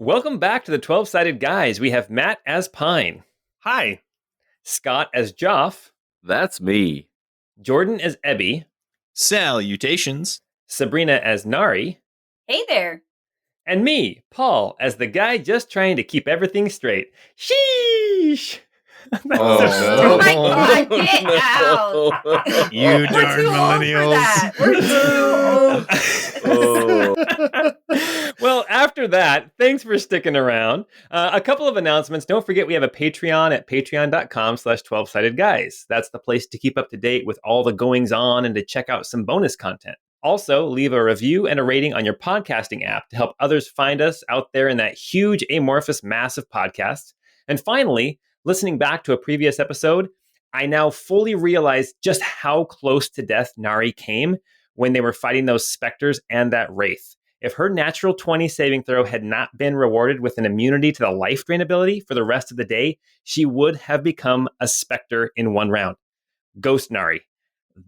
Welcome back to the 12-Sided Guys. We have Matt as Pine. Hi. Scott as Joph. That's me. Jordan as Ebby. Salutations. Sabrina as Nari. Hey there. And me, Paul, as the guy just trying to keep everything straight. Sheesh! Oh my God, get out. You darn millennials. We're too old. Well, after that, thanks for sticking around. A couple of announcements. Don't forget we have a Patreon at patreon.com/12sidedguys. That's the place to keep up to date with all the goings on and to check out some bonus content. Also, leave a review and a rating on your podcasting app to help others find us out there in that huge amorphous mass of podcasts. And finally, listening back to a previous episode, I now fully realize just how close to death Nari came when they were fighting those specters and that wraith. If her natural 20 saving throw had not been rewarded with an immunity to the life drain ability for the rest of the day, she would have become a specter in one round. Ghost Nari.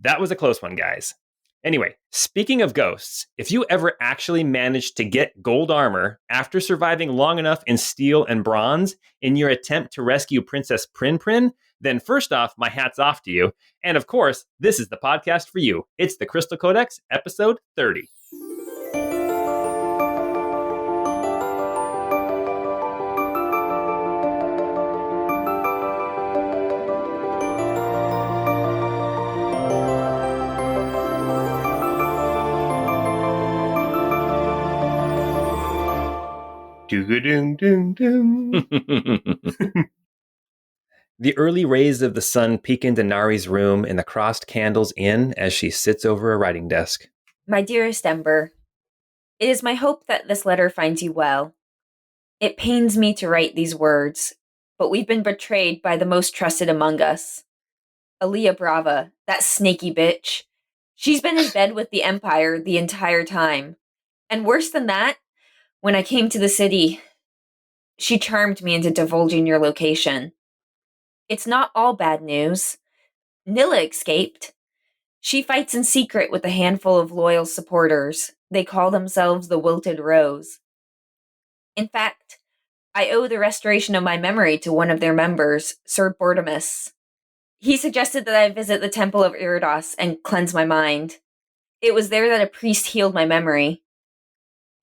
That was a close one, guys. Anyway, speaking of ghosts, if you ever actually managed to get gold armor after surviving long enough in steel and bronze in your attempt to rescue Princess Prin Prin, then first off, my hat's off to you. And of course, this is the podcast for you. It's the Crystal Codex, episode 30. The early rays of the sun peek into Nari's room in the crossed candles in as she sits over a writing desk. My dearest Ember, it is my hope that this letter finds you well. It pains me to write these words, but we've been betrayed by the most trusted among us. Aaliyah Brava, that snaky bitch. She's been in bed with the Empire the entire time. And worse than that, when I came to the city, she charmed me into divulging your location. It's not all bad news. Nilla escaped. She fights in secret with a handful of loyal supporters. They call themselves the Wilted Rose. In fact, I owe the restoration of my memory to one of their members, Sir Bortimus. He suggested that I visit the Temple of Iridos and cleanse my mind. It was there that a priest healed my memory.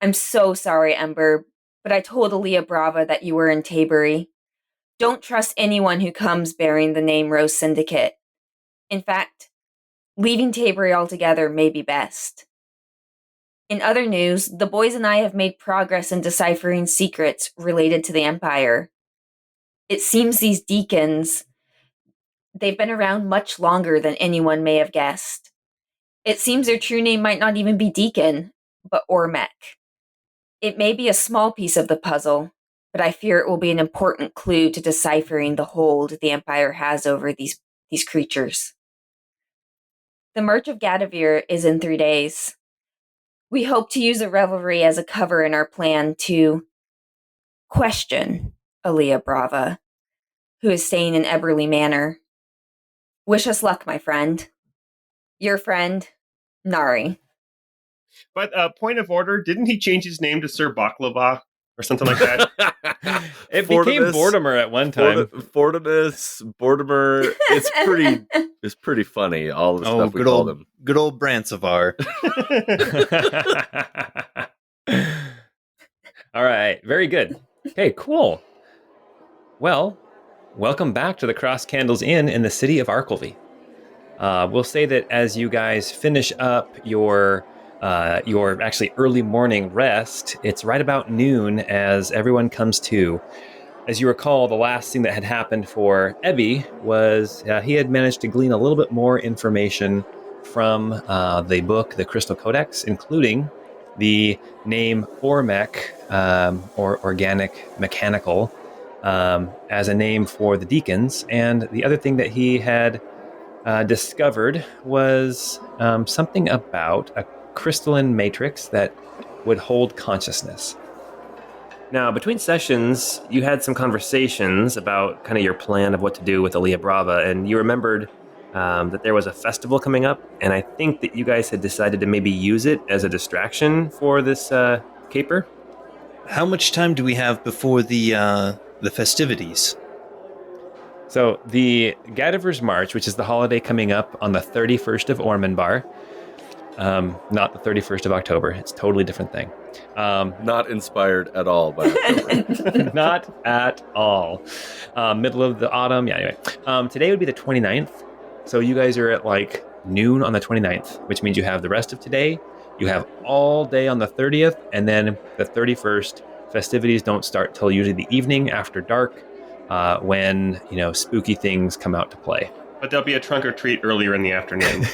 I'm so sorry, Ember, but I told Aaliyah Brava that you were in Tabery. Don't trust anyone who comes bearing the name Rose Syndicate. In fact, leaving Tabery altogether may be best. In other news, the boys and I have made progress in deciphering secrets related to the Empire. It seems these deacons, they've been around much longer than anyone may have guessed. It seems their true name might not even be Deacon, but Ormek. It may be a small piece of the puzzle, but I fear it will be an important clue to deciphering the hold the Empire has over these creatures. The March of Gadavir is in 3 days. We hope to use the revelry as a cover in our plan to question Aaliyah Brava, who is staying in Eberly Manor. Wish us luck, my friend. Your friend, Nari. But point of order, didn't he change his name to Sir Baklava or something like that? It became Bortimer at one time. Bortimer. It's pretty funny, all the stuff we called him. Good old Brancevar. All right, very good. Okay, cool. Well, welcome back to the Cross Candles Inn in the city of Arkelvy. We'll say that as you guys finish up your actually early morning rest, it's right about noon as everyone comes to. As you recall, the last thing that had happened for Ebby was he had managed to glean a little bit more information from the book, the Crystal Codex, including the name Ormek, or Organic Mechanical, as a name for the deacons. And the other thing that he had discovered was something about a crystalline matrix that would hold consciousness. Now, between sessions, you had some conversations about kind of your plan of what to do with Aaliyah Brava, and you remembered that there was a festival coming up, and I think that you guys had decided to maybe use it as a distraction for this caper. how much time do we have before the festivities? So the Gadiver's March, which is the holiday coming up on the 31st of Ormanbar, not the 31st of October. It's a totally different thing. Not inspired at all by October. Not at all. Middle of the autumn. Yeah, anyway. Today would be the 29th. So you guys are at like noon on the 29th, which means you have the rest of today. You have all day on the 30th, and then the 31st. Festivities don't start till usually the evening after dark, when, spooky things come out to play. But there'll be a trunk or treat earlier in the afternoon.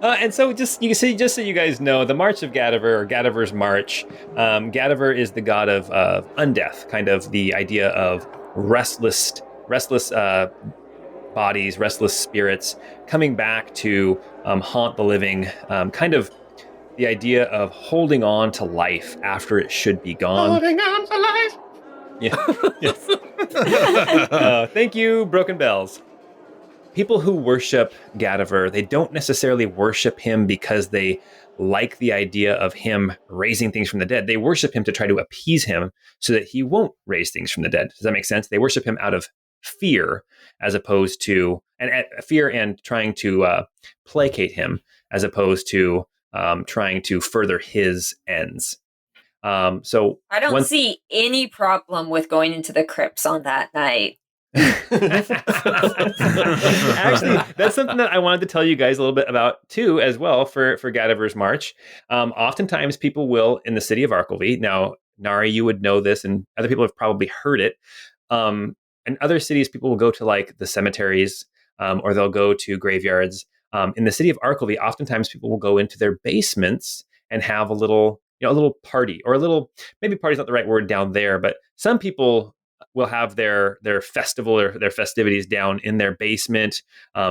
And so just so you guys know, the March of Gadiver, or Gadiver's March, Gadiver is the god of undeath, kind of the idea of restless bodies, restless spirits coming back to haunt the living, kind of the idea of holding on to life after it should be gone. Holding on to life. Yeah. Yes. Thank you, Broken Bells. People who worship Gadiver, they don't necessarily worship him because they like the idea of him raising things from the dead. They worship him to try to appease him so that he won't raise things from the dead. Does that make sense? They worship him out of fear, as opposed to fear and trying to placate him, as opposed to trying to further his ends. So I don't see any problem with going into the crypts on that night. Actually, that's something that I wanted to tell you guys a little bit about too, as well, for Gadiver's March. Oftentimes people will, in the city of Arkelvy, now Nari, you would know this, and other people have probably heard it. In other cities, people will go to like the cemeteries, or they'll go to graveyards. In the city of Arkelvy, oftentimes people will go into their basements and have a little party, or maybe party's not the right word down there, but some people will have their festival or their festivities down in their basement.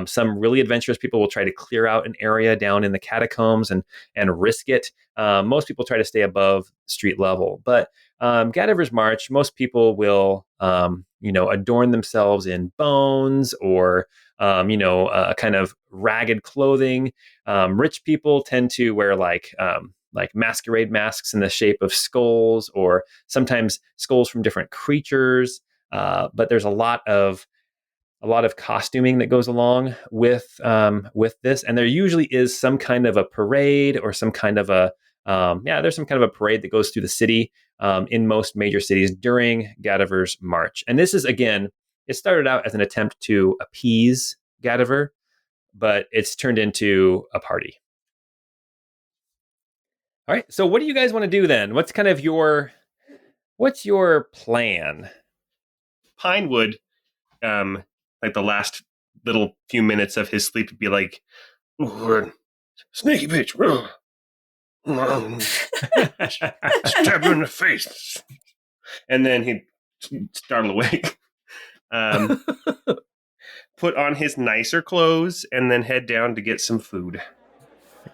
Some really adventurous people will try to clear out an area down in the catacombs and risk it. Most people try to stay above street level, but Gadiver's March, most people will, adorn themselves in bones or, kind of ragged clothing. Rich people tend to wear like masquerade masks in the shape of skulls, or sometimes skulls from different creatures. But there's a lot of costuming that goes along with this, and there usually is some kind of a parade or some kind of there's some kind of a parade that goes through the city in most major cities during Gadiver's March. And this is, again, it started out as an attempt to appease Gadiver, but it's turned into a party. All right. So what do you guys want to do then? What's your plan? Pinewood, like the last little few minutes of his sleep, would be like, sneaky bitch. Stab you in the face. And then he'd startle awake. Put on his nicer clothes and then head down to get some food.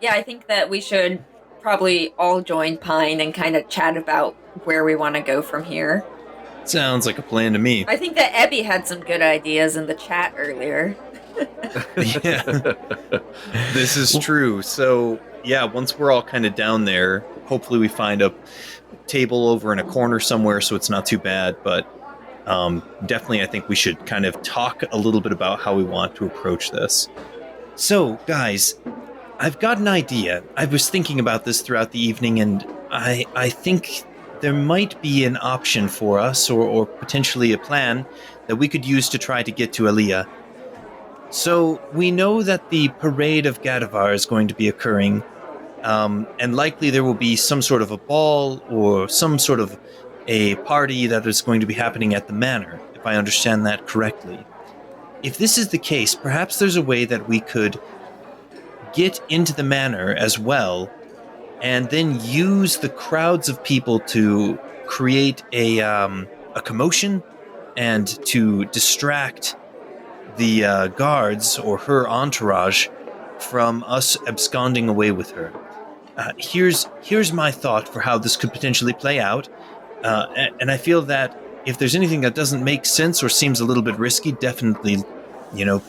Yeah, I think that we should probably all join Pine and kind of chat about where we want to go from here. Sounds like a plan to me. I think that Ebby had some good ideas in the chat earlier. Yeah, this is true. So, yeah, once we're all kind of down there, hopefully we find a table over in a corner somewhere so it's not too bad. But definitely I think we should kind of talk a little bit about how we want to approach this. So, guys, I've got an idea. I was thinking about this throughout the evening, and I think there might be an option for us, or potentially a plan that we could use to try to get to Aliyah. So we know that the parade of Gadivar is going to be occurring, and likely there will be some sort of a ball or some sort of a party that is going to be happening at the manor, if I understand that correctly. If this is the case, perhaps there's a way that we could get into the manor as well, and then use the crowds of people to create a commotion and to distract the guards or her entourage from us absconding away with her. Here's my thought for how this could potentially play out, and I feel that if there's anything that doesn't make sense or seems a little bit risky, definitely,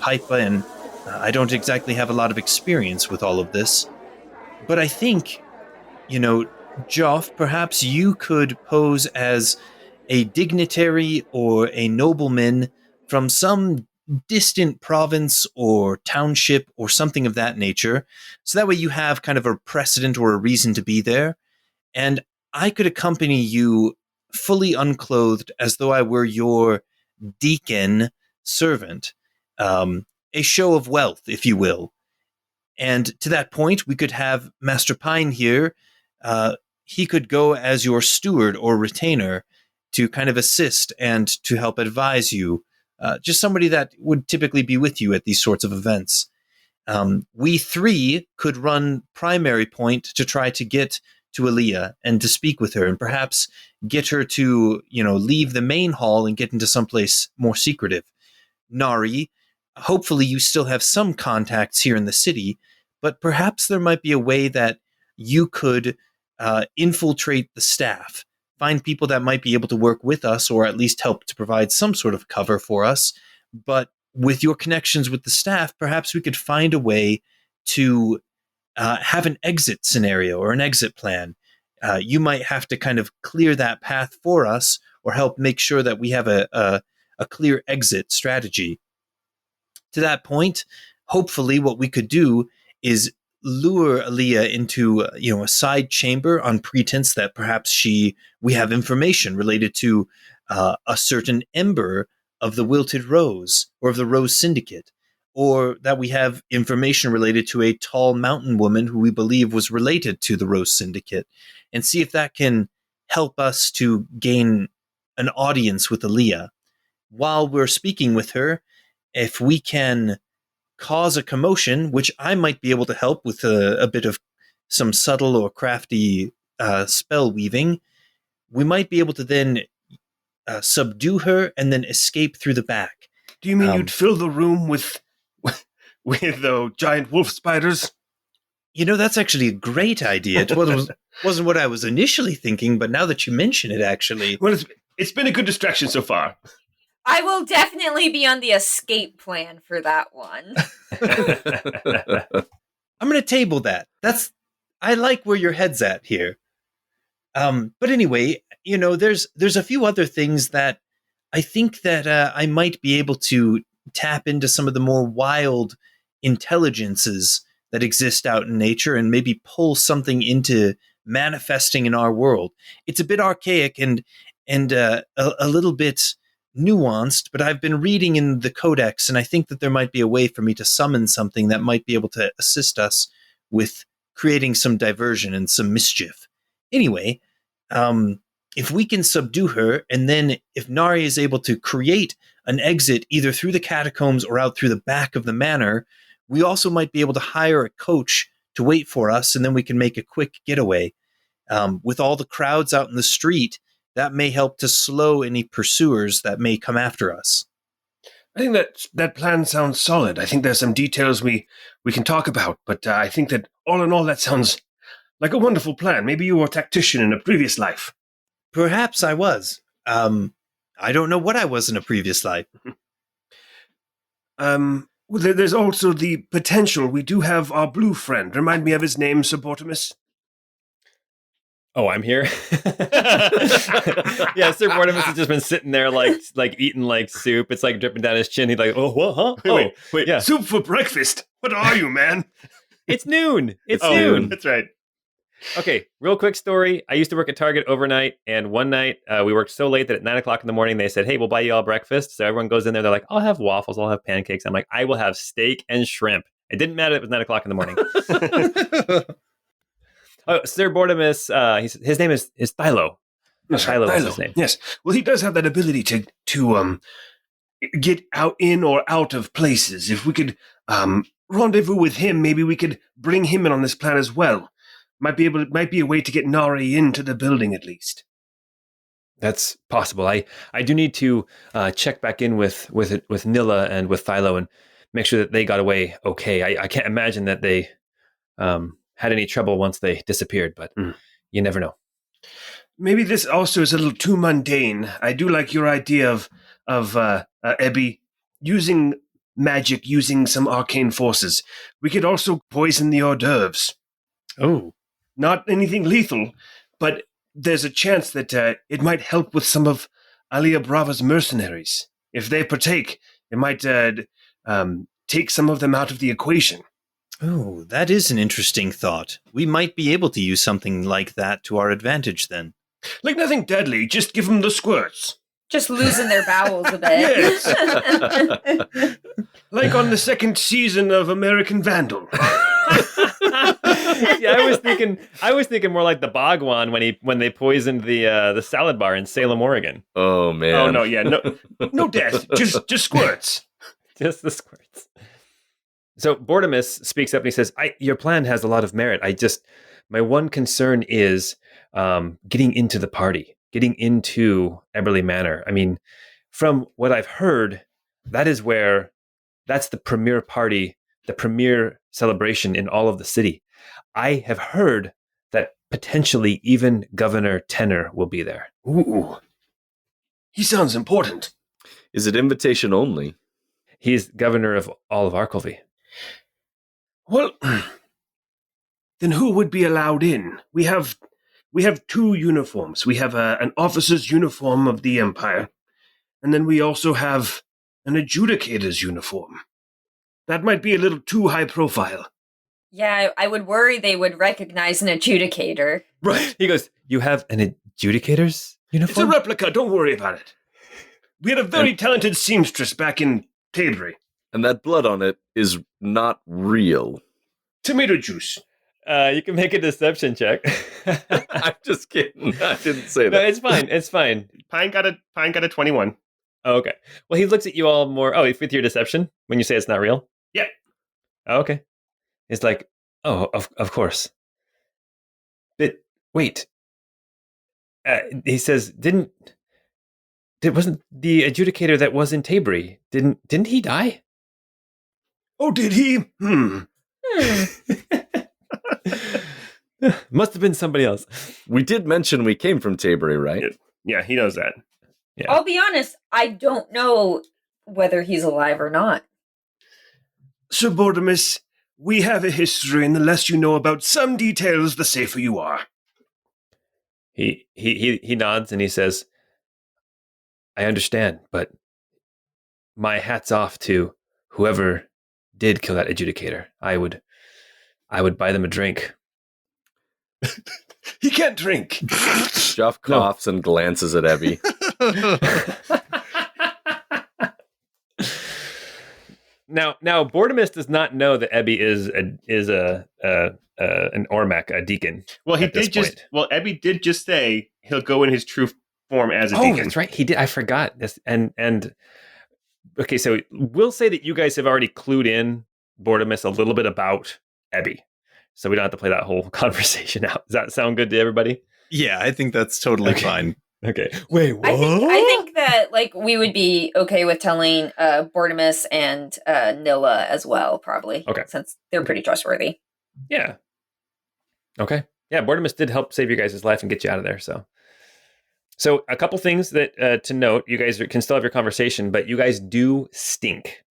pipe in. I don't exactly have a lot of experience with all of this, but I think Joph, perhaps you could pose as a dignitary or a nobleman from some distant province or township or something of that nature. So that way you have kind of a precedent or a reason to be there. And I could accompany you fully unclothed as though I were your deacon servant. A show of wealth, if you will. And to that point, we could have Master Pine here. He could go as your steward or retainer to kind of assist and to help advise you. Just somebody that would typically be with you at these sorts of events. We three could run primary point to try to get to Aaliyah and to speak with her and perhaps get her to, leave the main hall and get into someplace more secretive. Nari, hopefully you still have some contacts here in the city, but perhaps there might be a way that you could infiltrate the staff, find people that might be able to work with us or at least help to provide some sort of cover for us. But with your connections with the staff, perhaps we could find a way to have an exit scenario or an exit plan. You might have to kind of clear that path for us or help make sure that we have a clear exit strategy. To that point, hopefully what we could do is lure Aaliyah into a side chamber on pretense that perhaps we have information related to a certain ember of the Wilted Rose or of the Rose Syndicate, or that we have information related to a tall mountain woman who we believe was related to the Rose Syndicate, and see if that can help us to gain an audience with Aaliyah. While we're speaking with her, if we can cause a commotion, which I might be able to help with a bit of some subtle or crafty spell weaving, we might be able to then subdue her and then escape through the back. Do you mean you'd fill the room with giant wolf spiders? That's actually a great idea. It wasn't what I was initially thinking, but now that you mention it, actually... Well, it's been a good distraction so far. I will definitely be on the escape plan for that one. I'm going to table that. I like where your head's at here. But anyway, there's a few other things that I think that I might be able to tap into some of the more wild intelligences that exist out in nature and maybe pull something into manifesting in our world. It's a bit archaic and a little bit nuanced, but I've been reading in the Codex, and I think that there might be a way for me to summon something that might be able to assist us with creating some diversion and some mischief. Anyway, if we can subdue her, and then if Nari is able to create an exit either through the catacombs or out through the back of the manor, we also might be able to hire a coach to wait for us, and then we can make a quick getaway. With all the crowds out in the street, that may help to slow any pursuers that may come after us. I think that plan sounds solid. I think there's some details we can talk about, but I think that all in all, that sounds like a wonderful plan. Maybe you were a tactician in a previous life. Perhaps I was. I don't know what I was in a previous life. There's also the potential. We do have our blue friend. Remind me of his name, Sir Bortimus. Oh, I'm here. Yeah, Sir Bortimus has just been sitting there like eating like soup. It's like dripping down his chin. He's like, oh, what, huh? Wait, yeah. Soup for breakfast? What are you, man? It's noon. It's noon. That's right. Okay, real quick story. I used to work at Target overnight, and one night we worked so late that at 9 o'clock in the morning, they said, hey, we'll buy you all breakfast. So everyone goes in there. They're like, I'll have waffles. I'll have pancakes. I'm like, I will have steak and shrimp. It didn't matter. It was 9 o'clock in the morning. Oh, Sir Bortimus, his name is Thilo. Thilo is his name. Yes. Well, he does have that ability to get in or out of places. If we could rendezvous with him, maybe we could bring him in on this plan as well. Might be a way to get Nari into the building at least. That's possible. I do need to check back in with Nilla and with Thilo and make sure that they got away okay. I can't imagine that they had any trouble once they disappeared, but you never know. Maybe this also is a little too mundane. I do like your idea of Ebby using magic, using some arcane forces. We could also poison the hors d'oeuvres. Oh, Not anything lethal, but there's a chance that it might help with some of Alia Brava's mercenaries. If they partake, it might take some of them out of the equation. Oh, that is an interesting thought. We might be able to use something like that to our advantage then. Like nothing deadly, just give them the squirts. Just losing their bowels a bit. Yes. Like on the second season of American Vandal. Yeah, I was thinking more like the Bhagwan when they poisoned the salad bar in Salem, Oregon. Oh man. Oh no, yeah, no death, just squirts. Just the squirts. So Bortimus speaks up and he says, your plan has a lot of merit. My one concern is getting into the party, getting into Eberly Manor. I mean, from what I've heard, that's the premier party, the premier celebration in all of the city. I have heard that potentially even Governor Tenor will be there. Ooh. He sounds important. Is it invitation only? He's governor of all of Arkelvy. Well, then who would be allowed in? We have two uniforms. We have an officer's uniform of the Empire, and then we also have an adjudicator's uniform. That might be a little too high profile. Yeah, I would worry they would recognize an adjudicator. Right. He goes, you have an adjudicator's uniform? It's a replica, don't worry about it. We had a very talented seamstress back in Tilbury. And that blood on it is not real. Tomato juice. You can make a deception check. I'm just kidding. I didn't say that. No, it's fine. It's fine. Pine got a 21. Oh, okay. Well, he looks at you all more. Oh, with your deception when you say it's not real? Yeah. Oh, okay. It's like, oh, of course. But wait. He says, wasn't the adjudicator that was in Tabry, didn't he die? Oh, did he? Must have been somebody else. We did mention we came from Tabry, right? Yeah, he knows that. Yeah. I'll be honest, I don't know whether he's alive or not. Sir Bortimus, we have a history, and the less you know about some details, the safer you are. He nods and he says, I understand, but my hat's off to whoever did kill that adjudicator. I would buy them a drink. He can't drink. Joph coughs and glances at Ebby. Now, Bortimus does not know that Ebby is an Ormac, a deacon. Well, Ebby did just say he'll go in his true form as a deacon. Oh, that's right. He did. I forgot this. And okay, so we'll say that you guys have already clued in Bortimus a little bit about Ebby, so we don't have to play that whole conversation out. Does that sound good to everybody? Yeah, I think that's totally fine. Okay. Wait, what? I think that we would be okay with telling Bortimus and Nilla as well, probably. Okay. Since they're pretty trustworthy. Yeah. Okay. Yeah, Bortimus did help save your guys' life and get you out of there. So a couple things that to note: you guys can still have your conversation, but you guys do stink.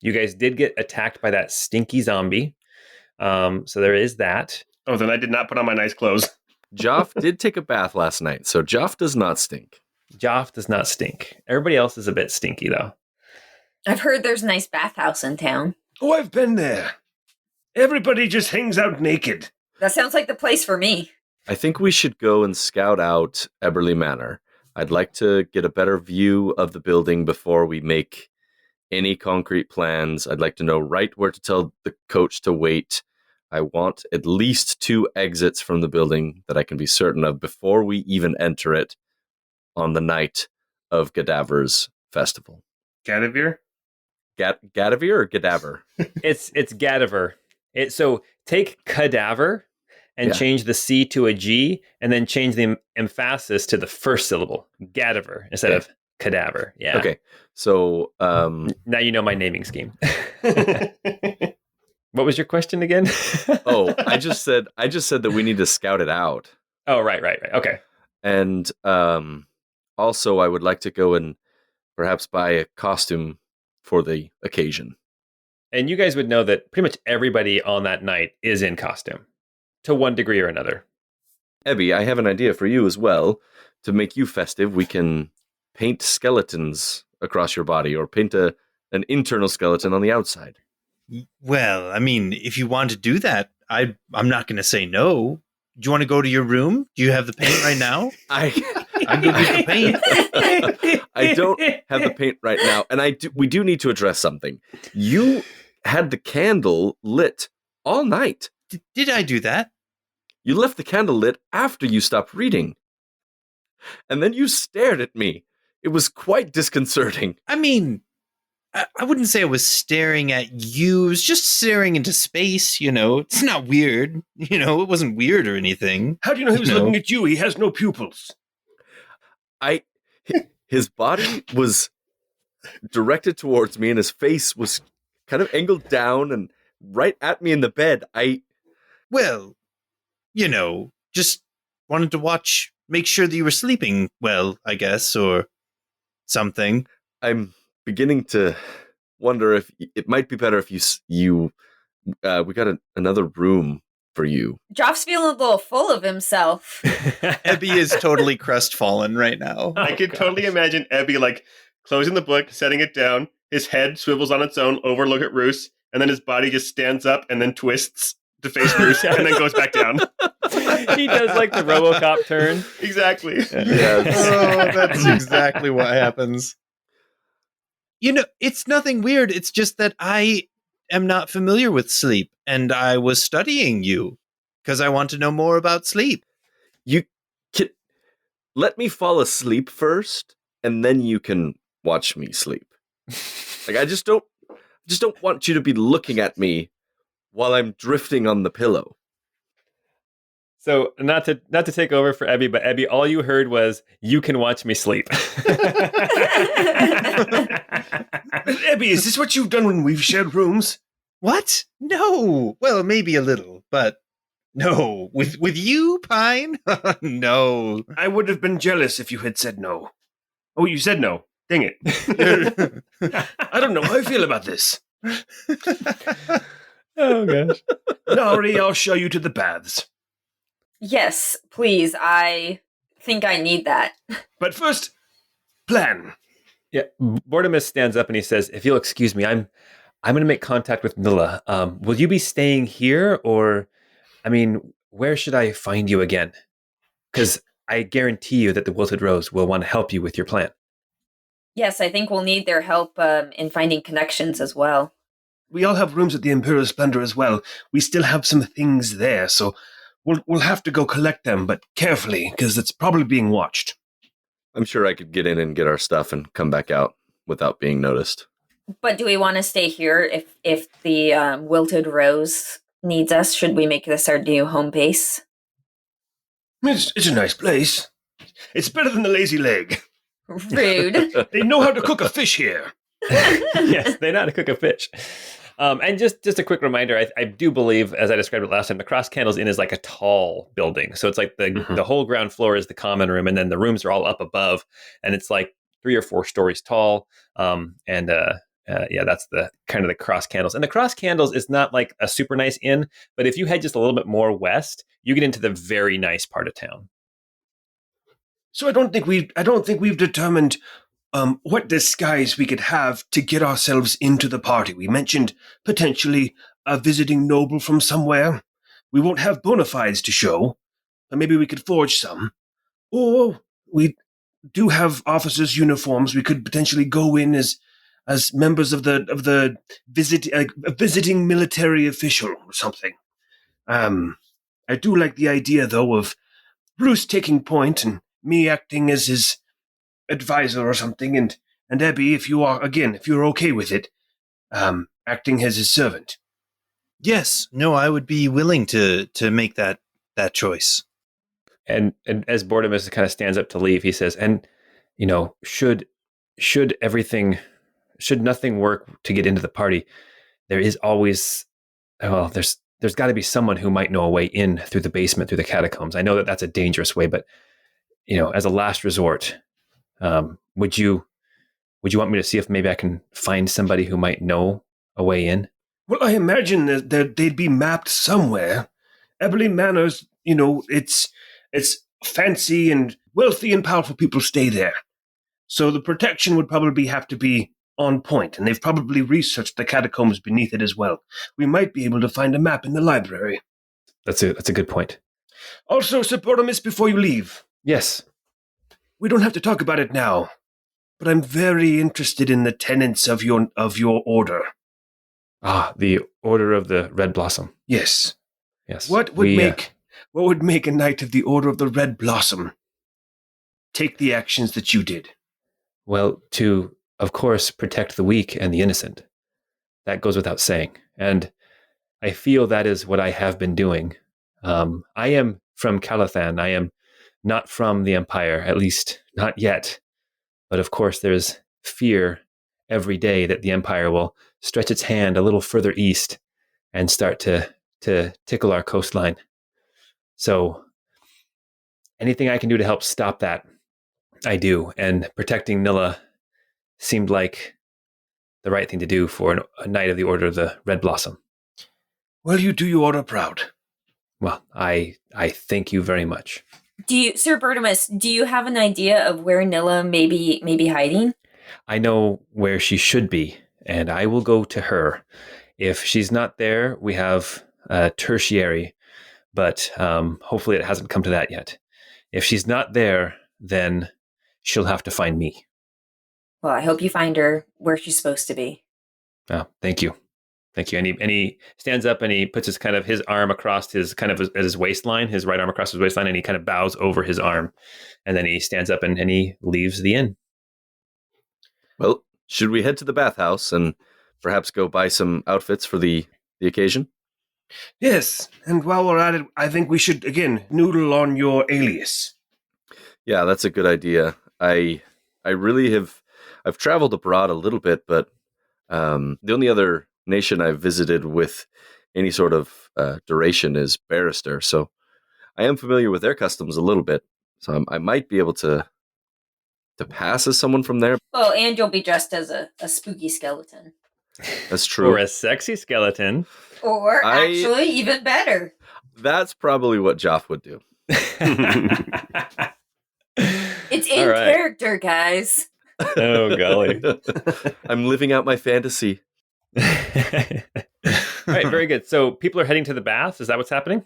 You guys did get attacked by that stinky zombie. So there is that. Oh, then I did not put on my nice clothes. Joph did take a bath last night, so Joph does not stink. Joph does not stink. Everybody else is a bit stinky, though. I've heard there's a nice bathhouse in town. Oh, I've been there. Everybody just hangs out naked. That sounds like the place for me. I think we should go and scout out Eberly Manor. I'd like to get a better view of the building before we make any concrete plans. I'd like to know right where to tell the coach to wait. I want at least 2 exits from the building that I can be certain of before we even enter it on the night of Gadaver's festival. Gadavir? Gadavir or Gadaver? It's Gadaver. So take cadaver and change the C to a G, and then change the emphasis to the first syllable, Gadaver, instead of cadaver. Yeah. Okay. So now you know my naming scheme. What was your question again? I just said that we need to scout it out. Oh, right. Okay. And also, I would like to go and perhaps buy a costume for the occasion. And you guys would know that pretty much everybody on that night is in costume. to one degree or another. Ebby, I have an idea for you as well. To make you festive, we can paint skeletons across your body, or paint an internal skeleton on the outside. Well, I mean, if you want to do that, I'm not going to say no. Do you want to go to your room? Do you have the paint right now? I I'm going to get the paint. I don't have the paint right now, and we do need to address something. You had the candle lit all night. Did I do that? You left the candle lit after you stopped reading. And then you stared at me. It was quite disconcerting. I mean, I wouldn't say I was staring at you. It was just staring into space, you know. It's not weird. You know, it wasn't weird or anything. How do you know he was looking at you? He has no pupils. His body was directed towards me, and his face was kind of angled down and right at me in the bed. Well, you know, just wanted to make sure that you were sleeping well, I guess, or something. I'm beginning to wonder if it might be better if we got another room for you. Joph's feeling a little full of himself. Ebby is totally crestfallen right now. I could totally imagine Ebby like closing the book, setting it down, his head swivels on its own, overlook at Roos, and then his body just stands up and then twists to face Roos and then goes back down. He does like the RoboCop turn. Exactly. Yes. Oh, that's exactly what happens. You know, it's nothing weird. It's just that I am not familiar with sleep, and I was studying you because I want to know more about sleep. You can let me fall asleep first, and then you can watch me sleep. Like, I just don't want you to be looking at me while I'm drifting on the pillow. So not to take over for Ebby, but Ebby, all you heard was, "You can watch me sleep." Ebby, is this what you've done when we've shared rooms? What? No. Well, maybe a little, but no. With you, Pine? No. I would have been jealous if you had said no. Oh, you said no. Dang it. I don't know how I feel about this. Oh gosh. Nari, I'll show you to the baths. Yes, please. I think I need that. But first, plan. Yeah, Bortimus stands up and he says, "If you'll excuse me, I'm going to make contact with Nilla. Will you be staying here, or, I mean, where should I find you again? Because I guarantee you that the Wilted Rose will want to help you with your plan." Yes, I think we'll need their help in finding connections as well. We all have rooms at the Imperial Splendor as well. We still have some things there, so we'll have to go collect them, but carefully, because it's probably being watched. I'm sure I could get in and get our stuff and come back out without being noticed. But do we want to stay here if the Wilted Rose needs us? Should we make this our new home base? It's a nice place. It's better than the Lazy Leg. Rude. They know how to cook a fish here. Yes, they know how to cook a fish. And just a quick reminder, I do believe, as I described it last time, the Cross Candles Inn is like a tall building. So it's like the whole ground floor is the common room, and then the rooms are all up above, and it's like 3 or 4 stories tall. Yeah, that's the kind of the Cross Candles. And the Cross Candles is not like a super nice inn, but if you head just a little bit more west, you get into the very nice part of town. So I don't think we've determined what disguise we could have to get ourselves into the party. We mentioned potentially a visiting noble from somewhere. We won't have bona fides to show, but maybe we could forge some. Or we do have officers' uniforms. We could potentially go in as members of the visiting military official or something. I do like the idea, though, of Bruce taking point and me acting as his advisor or something, and Ebby, if you're okay with it, acting as his servant. Yes. No, I would be willing to make that choice. And as Bortimus kind of stands up to leave, he says, "And you know, should nothing work to get into the party, there is always, well, there's got to be someone who might know a way in through the basement, through the catacombs. I know that that's a dangerous way, but you know, as a last resort, would you want me to see if maybe I can find somebody who might know a way in?" Well, I imagine that they'd be mapped somewhere, Eberly Manor's, it's fancy and wealthy and powerful people stay there. So the protection would probably have to be on point, and they've probably researched the catacombs beneath it as well. We might be able to find a map in the library. That's a good point. Also, Sir Bordomus, before you leave. Yes. We don't have to talk about it now, but I'm very interested in the tenets of your order. Ah, the Order of the Red Blossom. Yes. Yes. What would make a knight of the Order of the Red Blossom take the actions that you did? Well, to, of course, protect the weak and the innocent. That goes without saying. And I feel that is what I have been doing. I am from Calathan. I am not from the Empire, at least not yet. But of course, there's fear every day that the Empire will stretch its hand a little further east and start to tickle our coastline. So anything I can do to help stop that, I do. And protecting Nilla seemed like the right thing to do for a knight of the Order of the Red Blossom. Well, you do your order proud. Well, I thank you very much. Sir Bertimus, do you have an idea of where Nilla may be hiding? I know where she should be, and I will go to her. If she's not there, we have a tertiary, but hopefully it hasn't come to that yet. If she's not there, then she'll have to find me. Well, I hope you find her where she's supposed to be. Oh, thank you. Thank you. And he stands up and he puts his arm across his waistline, his right arm across his waistline, and he kind of bows over his arm. And then he stands up and he leaves the inn. Well, should we head to the bathhouse and perhaps go buy some outfits for the occasion? Yes, and while we're at it, I think we should, again, noodle on your alias. Yeah, that's a good idea. I really I've traveled abroad a little bit, but the only other nation I've visited with any sort of duration is Barrister, so I am familiar with their customs a little bit, so I might be able to pass as someone from there. Oh, and you'll be dressed as a spooky skeleton. That's true. Or a sexy skeleton. Or actually, even better. That's probably what Joph would do. It's in character, guys. Oh, golly. I'm living out my fantasy. All right, very good. So people are heading to the baths. Is that what's happening?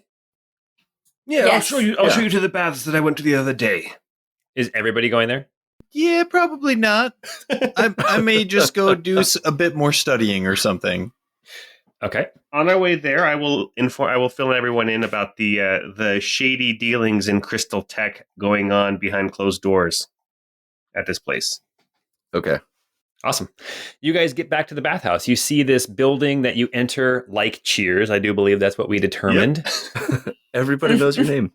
Yeah, Yes. I'll show you to the baths that I went to the other day. Is everybody going there? Yeah, probably not. I may just go do a bit more studying or something. Okay. On our way there, I will fill everyone in about the shady dealings in crystal tech going on behind closed doors at this place. Okay. Awesome. You guys get back to the bathhouse. You see this building that you enter like Cheers. I do believe that's what we determined. Yep. Everybody knows your name.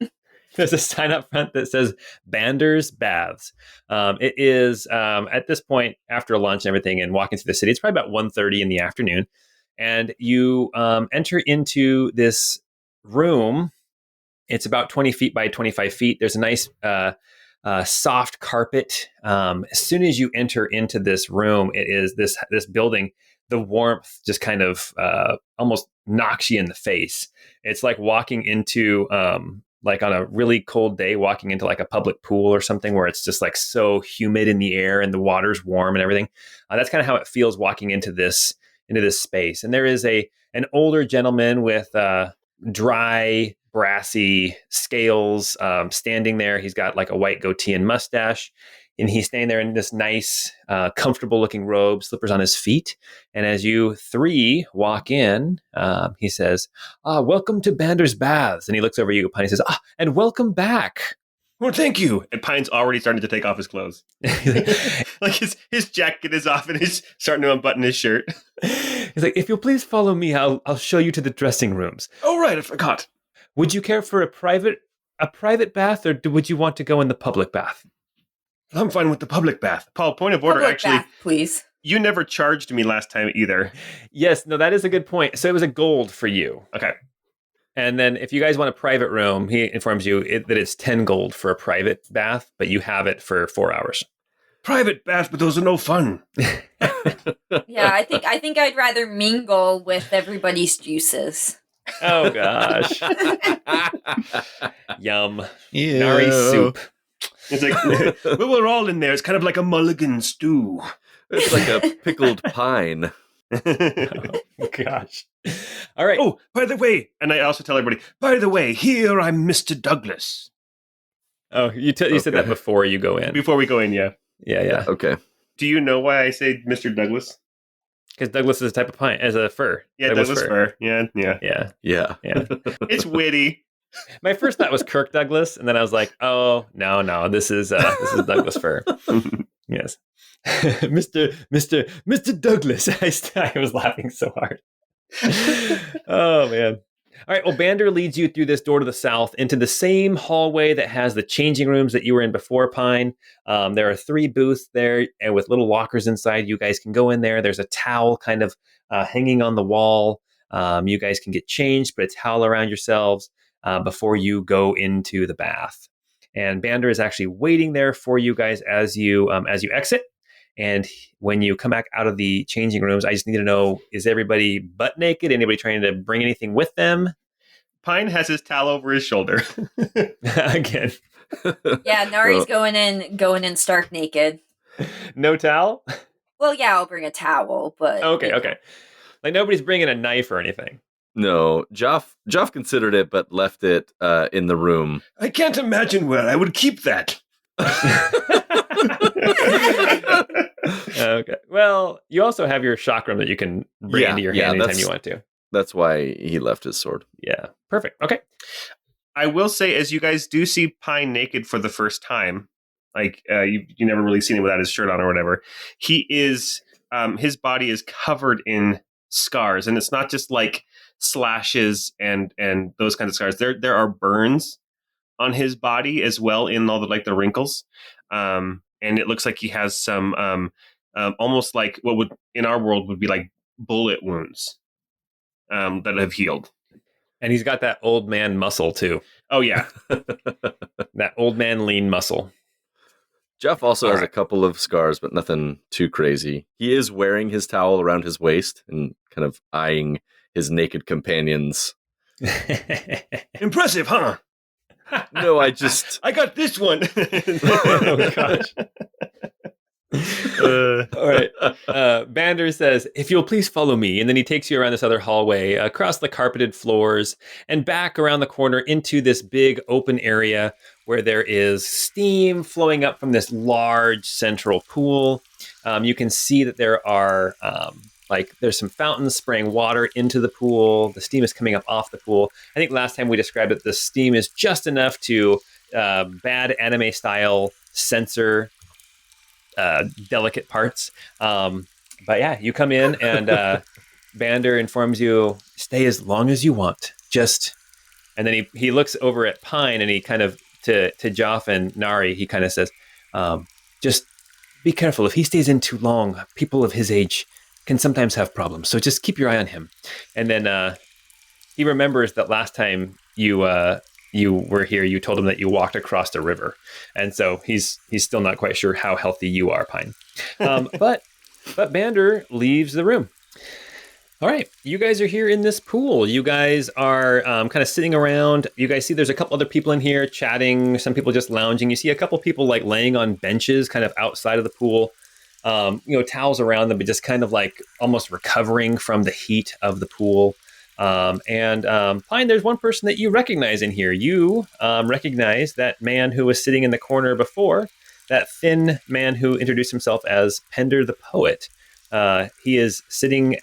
There's a sign up front that says Bander's Baths. It is at this point after lunch and everything and walking through the city. It's probably about 1:30 in the afternoon. And you enter into this room. It's about 20 feet by 25 feet. There's a nice soft carpet. As soon as you enter into this room, it is this building. The warmth just kind of almost knocks you in the face. It's like walking into like on a really cold day, walking into like a public pool or something where it's just like so humid in the air and the water's warm and everything. That's kind of how it feels walking into this space. And there is an older gentleman with dry, brassy scales standing there. He's got like a white goatee and mustache. And he's standing there in this nice, comfortable looking robe, slippers on his feet. And as you three walk in, he says, welcome to Bander's Baths. And he looks over you, Pine, and says, and welcome back. Well, thank you. And Pine's already starting to take off his clothes. Like his jacket is off and he's starting to unbutton his shirt. He's like, if you'll please follow me, I'll show you to the dressing rooms. Oh, right. I forgot. Would you care for a private bath, or would you want to go in the public bath? I'm fine with the public bath. Paul, point of order, Public actually. bath, please. You never charged me last time either. Yes, no, that is a good point. So it was a gold for you. Okay. And then if you guys want a private room, he informs you that it's 10 gold for a private bath, but you have it for 4 hours. Private bath, but those are no fun. Yeah, I think I'd rather mingle with everybody's juices. Oh gosh. Yum. Ew. Nari soup. It's like, well, we're all in there. It's kind of like a mulligan stew. It's like a pickled pine. Oh gosh. All right. Oh, by the way, and I also tell everybody, by the way, here I'm Mr. Douglas. Oh, you said that before you go in. Before we go in, yeah. Yeah. Okay. Do you know why I say Mr. Douglas? Because Douglas is a type of pine, as a fur. Yeah, Douglas fir. Yeah. Yeah. Yeah. It's witty. My first thought was Kirk Douglas, and then I was like, oh no, this is Douglas fir. Yes. Mr. Douglas. I was laughing so hard. Oh man. All right, well, Bander leads you through this door to the south into the same hallway that has the changing rooms that you were in before, Pine. There are 3 booths there, and with little lockers inside, you guys can go in there. There's a towel kind of hanging on the wall. You guys can get changed, put a towel around yourselves before you go into the bath. And Bander is actually waiting there for you guys as you exit. And when you come back out of the changing rooms, I just need to know, is everybody butt naked? Anybody trying to bring anything with them? Pine has his towel over his shoulder. Again. Yeah, Nari's going in stark naked. No towel? Well, yeah, I'll bring a towel, but... Okay. Like nobody's bringing a knife or anything. No, Joph considered it, but left it in the room. I can't imagine where I would keep that. Okay. Well, you also have your chakram that you can bring into your hand anytime you want to. That's why he left his sword. Yeah. Perfect. Okay. I will say, as you guys do see Pine naked for the first time, like you never really seen him without his shirt on or whatever, he is, his body is covered in scars, and it's not just like slashes and those kinds of scars. There are burns on his body as well, in all the wrinkles, and it looks like he has some almost like what would in our world would be like bullet wounds that have healed. And he's got that old man muscle too. Oh yeah. That old man lean muscle. Joph also has a couple of scars, but nothing too crazy. He is wearing his towel around his waist and kind of eyeing his naked companions. Impressive, huh? No, I got this one. Oh gosh. All right. Bander says, if you'll please follow me. And then he takes you around this other hallway, across the carpeted floors, and back around the corner into this big open area where there is steam flowing up from this large central pool. You can see that there are there's some fountains spraying water into the pool. The steam is coming up off the pool. I think last time we described it, the steam is just enough to bad anime style censor delicate parts. But yeah, you come in and Bander informs you, stay as long as you want. And then he looks over at Pine and he kind of, to Joph and Nari, he kind of says, just be careful. If he stays in too long, people of his age can sometimes have problems. So just keep your eye on him. And then he remembers that last time you were here, you told him that you walked across the river. And so he's still not quite sure how healthy you are, Pine. But Bander leaves the room. All right, you guys are here in this pool. You guys are kind of sitting around. You guys see there's a couple other people in here chatting, some people just lounging. You see a couple people like laying on benches kind of outside of the pool. Towels around them, but just kind of like almost recovering from the heat of the pool. Pine, there's one person that you recognize in here. You recognize that man who was sitting in the corner before, that thin man who introduced himself as Pender the Poet. He is sitting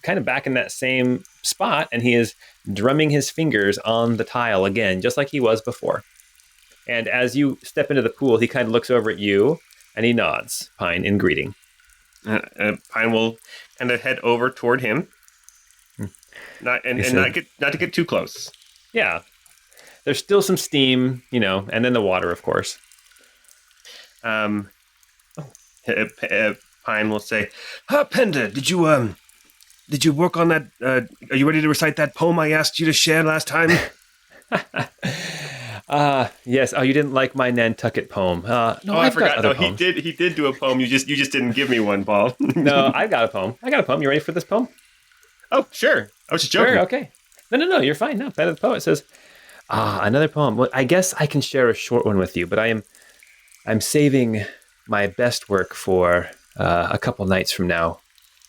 kind of back in that same spot, and he is drumming his fingers on the tile again, just like he was before. And as you step into the pool, he kind of looks over at you, and he nods, Pine, in greeting. Pine will kind of head over toward him. Not to get too close. Yeah. There's still some steam, and then the water, of course. Pine will say, Pender, did you work on that? Are you ready to recite that poem I asked you to share last time? Yes. Oh, you didn't like my Nantucket poem. No, I forgot. No, he did do a poem. You just didn't give me one, Paul. No, I got a poem. You ready for this poem? Oh, sure. I was just joking. Sure, okay. No, you're fine. No, Pen of the Poet says, another poem. Well, I guess I can share a short one with you, but I'm saving my best work for a couple nights from now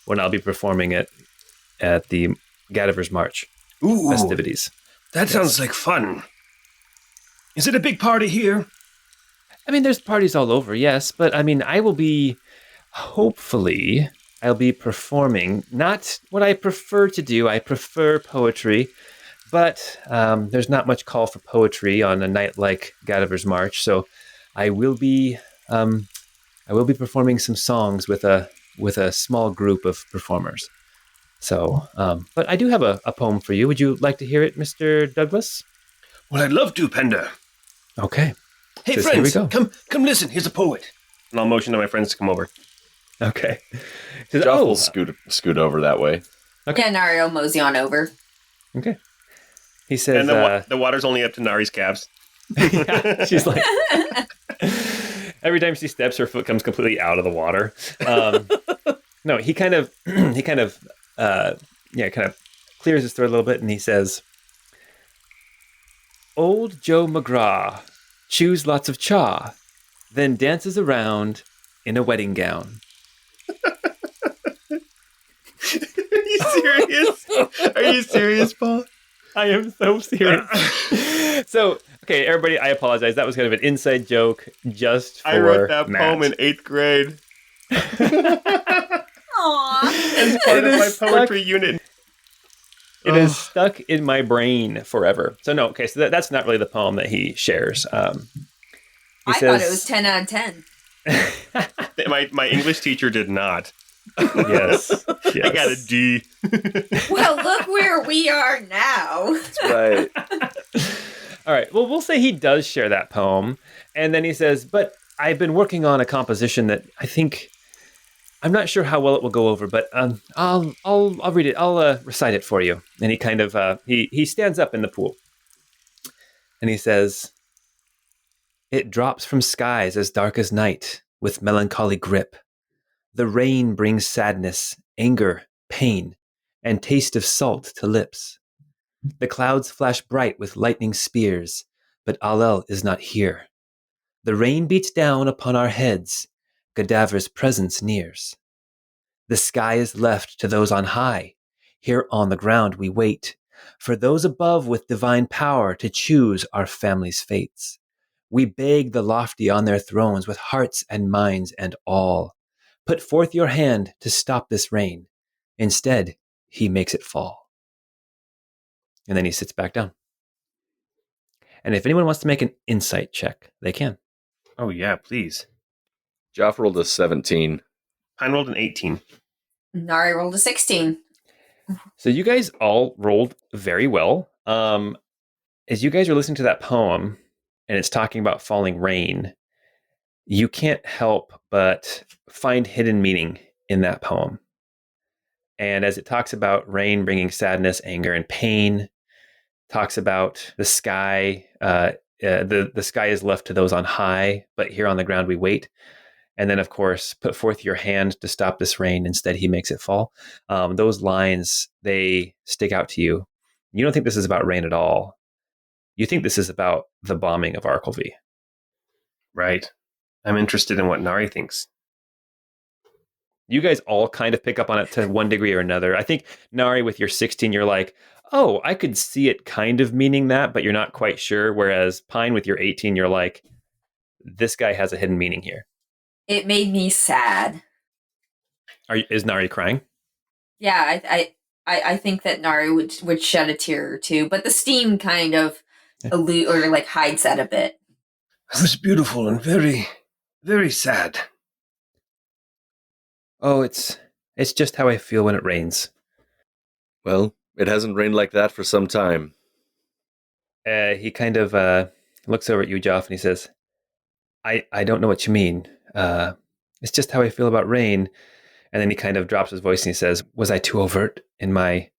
when I'll be performing it at the Gadiver's March Ooh, festivities. that sounds like fun. Is it a big party here? I mean, there's parties all over, yes, but I mean, hopefully, I'll be performing, not what I prefer to do. I prefer poetry, but there's not much call for poetry on a night like Gadiver's March, so I will be performing some songs with a small group of performers. So, but I do have a poem for you. Would you like to hear it, Mr. Douglas? Well, I'd love to, Pender. Okay. Hey, Says, friends, "Here we go." come listen. Here's a poet. And I'll motion to my friends to come over. Okay. Says, Joph will scoot over that way. Okay. Yeah, Nari will mosey on over. Okay. He says, And the water's only up to Nari's calves. yeah, she's like, every time she steps, her foot comes completely out of the water. No, he kind of clears his throat a little bit, and he says, "Old Joe McGraw chews lots of chaw, then dances around in a wedding gown." Are you serious? Are you serious, Paul? I am so serious. So, okay, everybody, I apologize. That was kind of an inside joke just for I wrote that Matt. poem in 8th grade Aww. as part It of my is poetry unit. It is stuck in my brain forever. So no, okay, so that's not really the poem that he shares. I thought it was 10 out of 10. My English teacher did not. Yes. I got a D. Well, look where we are now. That's right. All right. Well, we'll say he does share that poem, and then he says, "But I've been working on a composition that I think I'm not sure how well it will go over, but I'll read it. I'll recite it for you." And he kind of he stands up in the pool, and he says, "It drops from skies as dark as night with melancholy grip. The rain brings sadness, anger, pain, and taste of salt to lips. The clouds flash bright with lightning spears, but Alel is not here. The rain beats down upon our heads, Gadaver's presence nears. The sky is left to those on high. Here on the ground we wait for those above with divine power to choose our family's fates. We beg the lofty on their thrones with hearts and minds and all. Put forth your hand to stop this rain. Instead, he makes it fall." And then he sits back down. And if anyone wants to make an insight check, they can. Oh, yeah, please. Joph rolled a 17. Pine rolled an 18. Nari rolled a 16. So you guys all rolled very well. As you guys are listening to that poem, and it's talking about falling rain, you can't help but find hidden meaning in that poem. And as it talks about rain bringing sadness, anger, and pain, talks about the sky, the sky is left to those on high, but here on the ground we wait. And then, of course, put forth your hand to stop this rain. Instead, he makes it fall. Those lines, they stick out to you. You don't think this is about rain at all. You think this is about the bombing of Arkelvy. Right. I'm interested in what Nari thinks. You guys all kind of pick up on it to one degree or another. I think, Nari, with your 16, you're like, oh, I could see it kind of meaning that, but you're not quite sure. Whereas Pine, with your 18, you're like, this guy has a hidden meaning here. It made me sad. Is Nari crying? Yeah, I think that Nari would shed a tear or two, but the steam kind of hides that a bit. It was beautiful and very, very sad. Oh, it's just how I feel when it rains. Well, it hasn't rained like that for some time. He kind of looks over at you, Joph, and he says, I don't know what you mean. It's just how I feel about rain. And then he kind of drops his voice and he says, was I too overt in my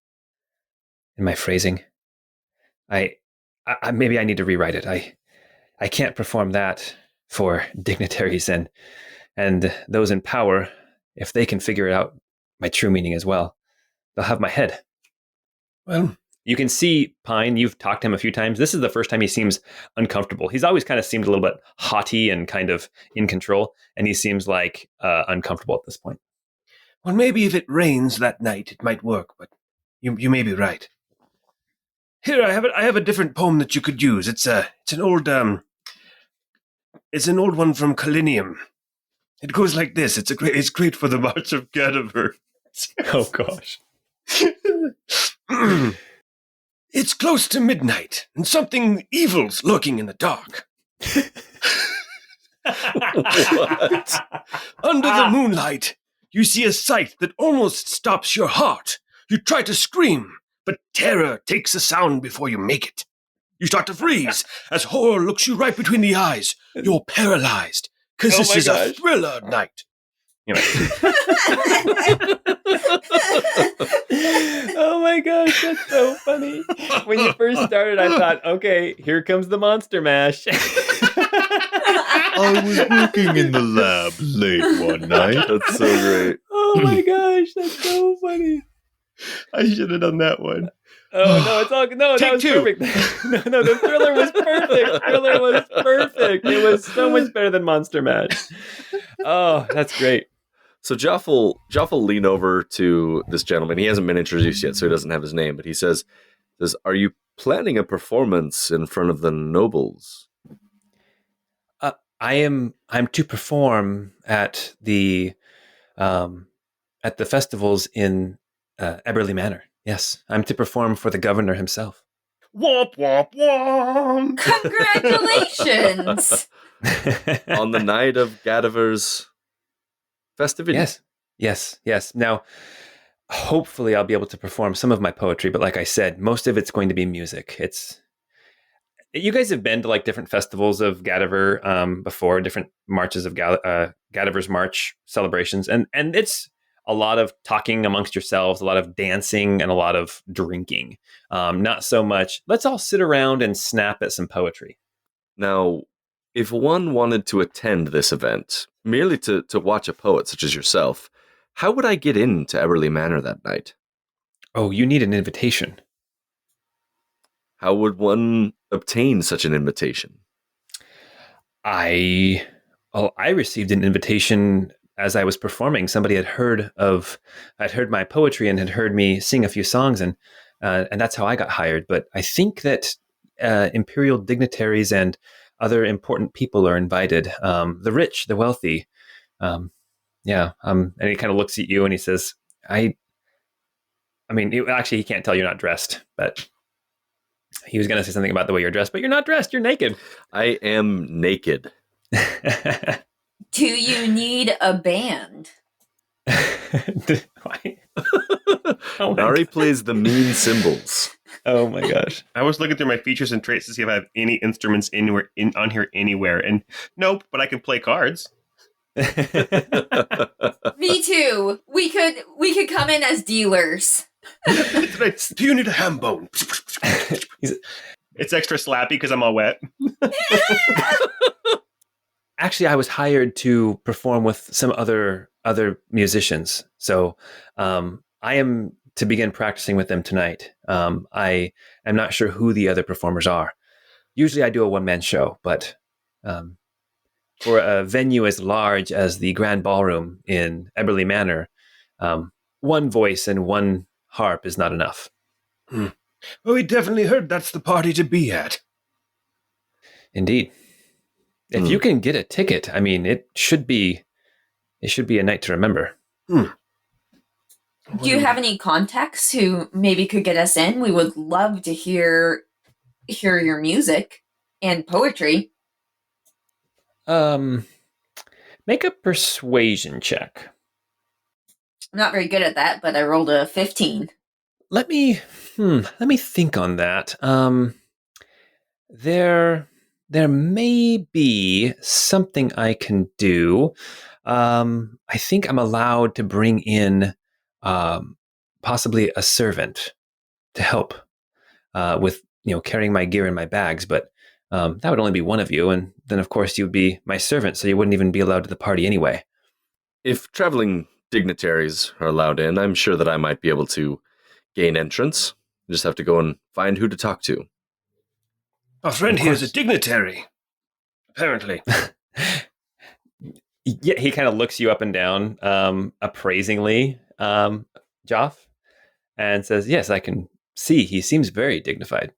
phrasing? I maybe I need to rewrite it. I can't perform that for dignitaries and those in power. If they can figure out my true meaning as well, they'll have my head. Well, You can see Pine, you've talked to him a few times. This is the first time he seems uncomfortable. He's always kind of seemed a little bit haughty and kind of in control, and he seems like uncomfortable at this point. Well, maybe if it rains that night, it might work, but you may be right. Here, I have a different poem that you could use. It's an old one from Kalinium. It goes like this. It's great for the March of Gadaver. Oh gosh. It's close to midnight, and something evil's lurking in the dark. What? Under the moonlight, you see a sight that almost stops your heart. You try to scream, but terror takes the sound before you make it. You start to freeze as horror looks you right between the eyes. You're paralyzed, because this is a thriller night. Oh my gosh, that's so funny. When you first started, I thought, okay, here comes the monster mash. I was working in the lab late one night. That's so great. Oh my gosh, that's so funny. I should have done that one. Oh no, it's all no. That was Take two. perfect. No, the thriller was perfect. Thriller was perfect. It was so much better than Monster Mash. Oh, that's great. So Joph will lean over to this gentleman. He hasn't been introduced yet, so he doesn't have his name. But he says, "Are you planning a performance in front of the nobles?" I'm to perform at the festivals in Eberly Manor. Yes, I'm to perform for the governor himself. Womp, womp, womp. Congratulations! On the night of Gadaver's festivity. Yes. Now, hopefully I'll be able to perform some of my poetry, but like I said, most of it's going to be music. You guys have been to like different festivals of Gadaver before, different marches of Gadaver's March celebrations, and it's a lot of talking amongst yourselves, a lot of dancing, and a lot of drinking. Not so much, let's all sit around and snap at some poetry. Now, if one wanted to attend this event, merely to watch a poet such as yourself, how would I get into Eberly Manor that night? Oh, you need an invitation. How would one obtain such an invitation? I received an invitation as I was performing. Somebody had heard my poetry and had heard me sing a few songs, and that's how I got hired. But I think that imperial dignitaries and other important people are invited. The rich, the wealthy. And he kind of looks at you and he says, actually, he can't tell you're not dressed, but he was going to say something about the way you're dressed, but you're not dressed. You're naked. I am naked. Do you need a band? Nari plays the mean cymbals. Oh my gosh. I was looking through my features and traits to see if I have any instruments on here anywhere, and nope, but I can play cards. Me too. We could come in as dealers. Do you need a ham bone? It's extra slappy because I'm all wet. Actually, I was hired to perform with some other musicians. So I am to begin practicing with them tonight. I am not sure who the other performers are. Usually I do a one-man show, but for a venue as large as the Grand Ballroom in Eberly Manor, one voice and one harp is not enough. Well, we definitely heard that's the party to be at. Indeed. If you can get a ticket, I mean, it should be a night to remember. Do you have any contacts who maybe could get us in? We would love to hear your music and poetry. Make a persuasion check. I'm not very good at that, but I rolled a 15. Let me think on that. There may be something I can do. I think I'm allowed to bring in possibly a servant to help with carrying my gear in my bags, but that would only be one of you, and then of course you'd be my servant, so you wouldn't even be allowed to the party anyway. If traveling dignitaries are allowed in, I'm sure that I might be able to gain entrance. Just have to go and find who to talk to. Our friend here is a dignitary, apparently. Yeah, he kind of looks you up and down appraisingly, Joph, and says, "Yes, I can see. He seems very dignified."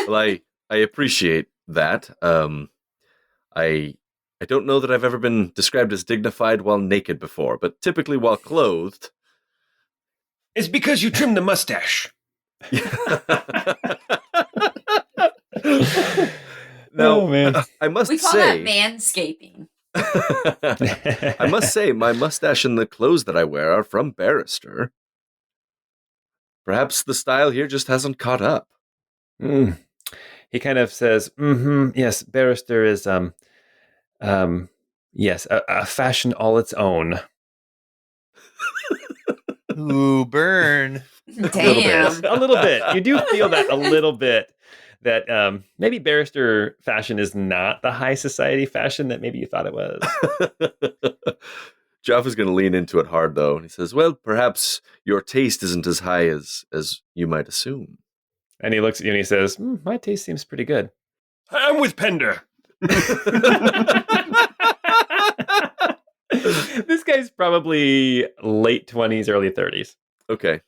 Well, I appreciate that. I don't know that I've ever been described as dignified while naked before, but typically while clothed. It's because you trimmed the mustache. Now, Oh, man. I must We call say, that manscaping. I must say, my mustache and the clothes that I wear are from Barrister. Perhaps the style here just hasn't caught up. Mm. He kind of says, yes, Barrister is, yes, a fashion all its own. Ooh, burn. Damn. A little bit. You do feel that a little bit, that maybe Barrister fashion is not the high society fashion that maybe you thought it was. Joph is going to lean into it hard, though. And he says, well, perhaps your taste isn't as high as you might assume. And he looks at you and he says, my taste seems pretty good. I'm with Pender. This guy's probably late 20s, early 30s. Okay.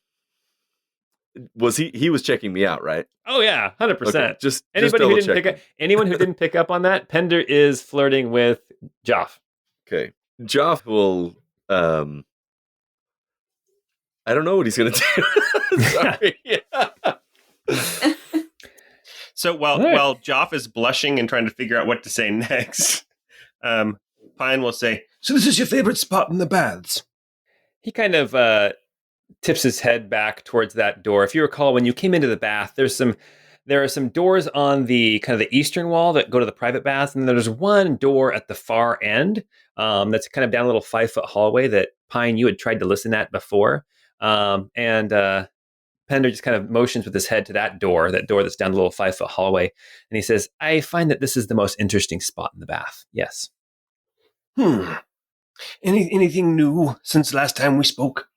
Was he was checking me out, right? Oh yeah, 100%. Okay, just Anybody who double didn't pick checking. up, anyone who didn't pick up on that, Pender is flirting with Joph. Okay. Joph will I don't know what he's going to do. Sorry. So while All right. while Joph is blushing and trying to figure out what to say next, Pine will say, "So this is your favorite spot in the baths?" He kind of tips his head back towards that door. If you recall, when you came into the bath, there are some doors on the kind of the eastern wall that go to the private baths, and there's one door at the far end that's kind of down a little 5-foot hallway that Pine, you had tried to listen at before. And Pender just kind of motions with his head to that door that's down the little 5-foot hallway, and he says, "I find that this is the most interesting spot in the bath." Yes. Anything new since last time we spoke?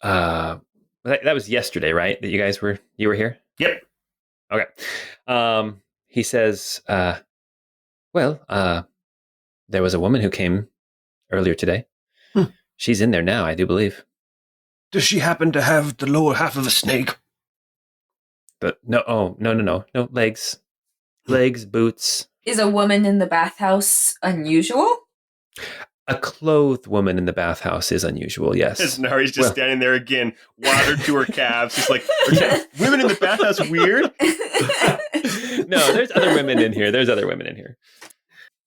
That was yesterday, right? That you were here? Yep. Okay. He says, well, there was a woman who came earlier today. She's in there now, I do believe. Does she happen to have the lower half of a snake? But no, no legs, boots. Is a woman in the bathhouse unusual? A clothed woman in the bathhouse is unusual, yes. As Nari's just standing there again, water to her calves. She's like, "Are women in the bathhouse weird?" No, there's other women in here.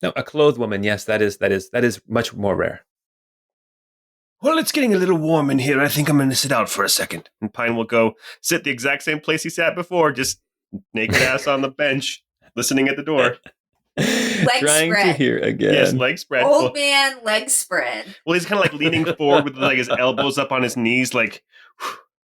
No, a clothed woman, yes, that is much more rare. Well, it's getting a little warm in here. I think I'm going to sit out for a second. And Pine will go sit the exact same place he sat before, just naked ass on the bench, listening at the door. Trying spread. to hear again. Yes, legs spread. Old man leg spread. Well, he's kind of like leaning forward with like his elbows up on his knees, like.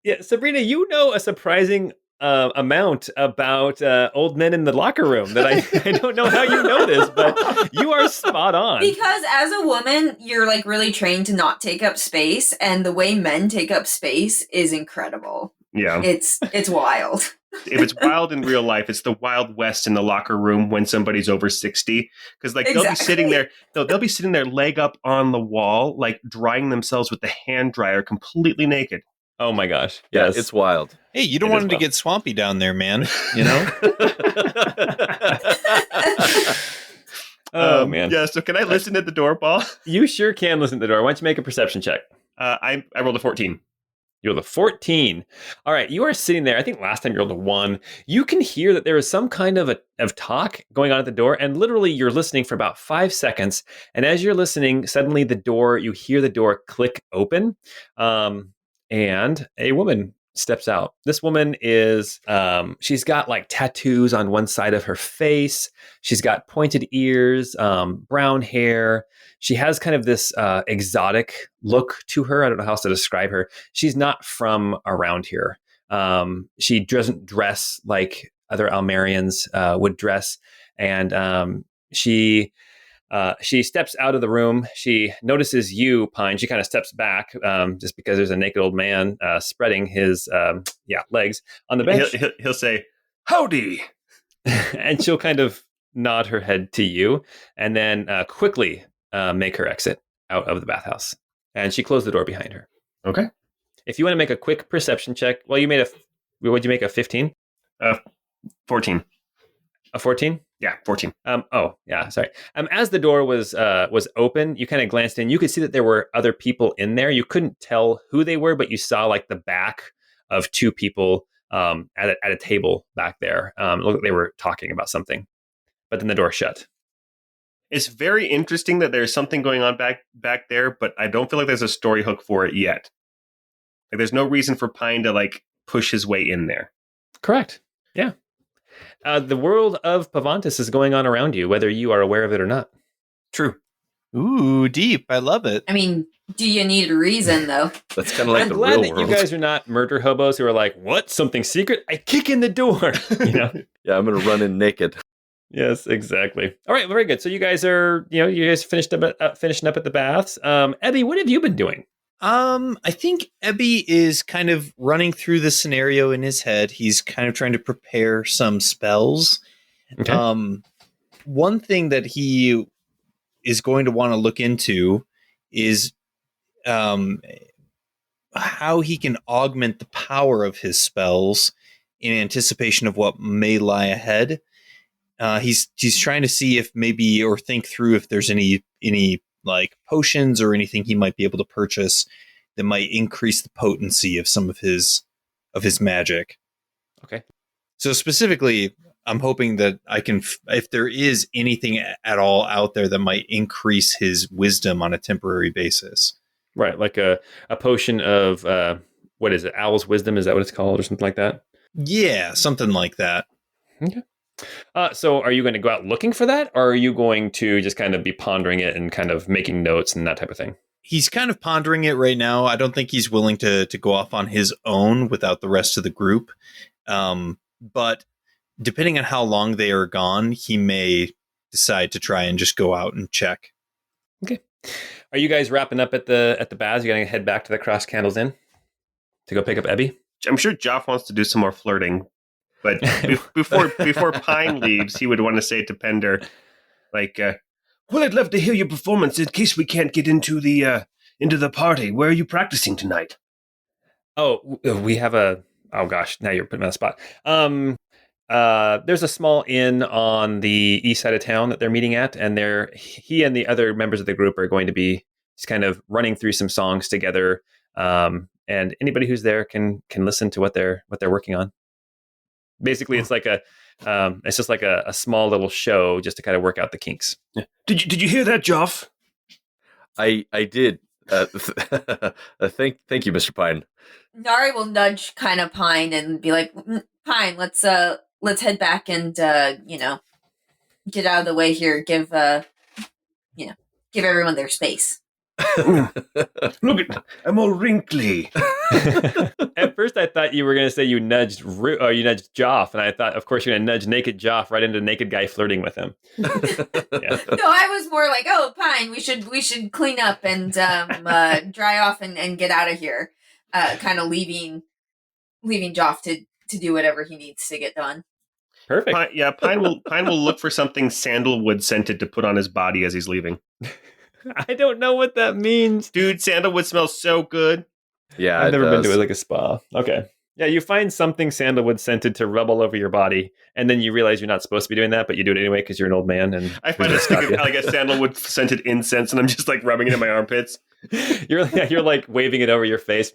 Yeah, Sabrina, you know a surprising amount about old men in the locker room that I don't know how you know this, but you are spot on. Because as a woman, you're like really trained to not take up space, and the way men take up space is incredible. Yeah. It's wild. If it's wild in real life, it's the Wild West in the locker room when somebody's over 60. Because like they'll be sitting there, they'll be sitting there leg up on the wall, like drying themselves with the hand dryer, completely naked. Oh my gosh. Yeah, Yes. it's wild. Hey, you don't want him to get swampy down there, man. You know? Oh man. Yeah, so can I listen at the door, Paul? You sure can listen to the door. Why don't you make a perception check? I rolled a 14. You rolled a 14. All right, you are sitting there. I think last time you rolled a 1. You can hear that there is some kind of talk going on at the door, and literally you're listening for about 5 seconds. And as you're listening, suddenly you hear the door click open, and a woman steps out. This woman is, she's got like tattoos on one side of her face. She's got pointed ears, brown hair. She has kind of this exotic look to her. I don't know how else to describe her. She's not from around here. She doesn't dress like other Almerians would dress. And she She steps out of the room. She notices you, Pine. She kind of steps back just because there's a naked old man spreading his legs on the bench. He'll say, "Howdy," and she'll kind of nod her head to you, and then quickly make her exit out of the bathhouse. And she closed the door behind her. Okay. If you want to make a quick perception check, well, you made what'd you make, a 15? 14. A 14? Yeah, 14. Sorry. As the door was open, you kind of glanced in. You could see that there were other people in there. You couldn't tell who they were, but you saw like the back of two people at a table back there. Look, they were talking about something, but then the door shut. It's very interesting that there's something going on back there, but I don't feel like there's a story hook for it yet. Like, there's no reason for Pine to like push his way in there. Correct. Yeah. The world of Pavantis is going on around you, whether you are aware of it or not. True. Ooh, deep. I love it. I mean, do you need a reason, though? That's kind of like I'm the glad real that world. you guys are not murder hobos who are like, what? Something secret? I kick in the door. You know? Yeah, I'm going to run in naked. Yes, exactly. All right, very good. So you guys are, you guys finishing up at the baths. Ebby, what have you been doing? I think Ebby is kind of running through the scenario in his head. He's kind of trying to prepare some spells. Okay. One thing that he is going to want to look into is how he can augment the power of his spells in anticipation of what may lie ahead. He's trying to see if maybe, or think through if there's any like potions or anything he might be able to purchase that might increase the potency of some of his magic. Okay. So specifically, I'm hoping that I can, if there is anything at all out there that might increase his wisdom on a temporary basis. Right, like a potion of, what is it, Owl's Wisdom? Is that what it's called or something like that? Yeah, something like that. Okay. So are you going to go out looking for that, or are you going to just kind of be pondering it and kind of making notes and that type of thing? He's kind of pondering it right now. I don't think he's willing to go off on his own without the rest of the group. But depending on how long they are gone, he may decide to try and just go out and check. Okay. Are you guys wrapping up at the baths? You going to head back to the Cross Candles Inn to go pick up Ebby? I'm sure Joph wants to do some more flirting, but before Pine leaves, he would want to say to Pender, like, "Well, I'd love to hear your performance in case we can't get into the party. Where are you practicing tonight?" Oh, we have oh gosh, now you're putting me on the spot. There's a small inn on the east side of town that they're meeting at, and he and the other members of the group are going to be just kind of running through some songs together. And anybody who's there can listen to what they're working on. Basically, it's like it's just like a small little show just to kind of work out the kinks. Yeah. Did you hear that, Joph? I did. Thank you, Mr. Pine. Nari will nudge kind of Pine and be like, Pine, let's head back and get out of the way here. Give everyone their space. Look at, I'm all wrinkly. At first, I thought you were going to say you nudged Joph, and I thought, of course, you're going to nudge naked Joph right into naked guy flirting with him. Yeah. No, I was more like, oh, Pine, we should clean up and dry off and get out of here. Kind of leaving Joph to do whatever he needs to get done. Perfect. Pine will look for something sandalwood scented to put on his body as he's leaving. I don't know what that means. Dude, sandalwood smells so good. Yeah, I've never been to like a spa. Okay. Yeah, you find something sandalwood scented to rub all over your body, and then you realize you're not supposed to be doing that, but you do it anyway because you're an old man. And I find like a sandalwood scented incense, and I'm just like rubbing it in my armpits. You're like waving it over your face.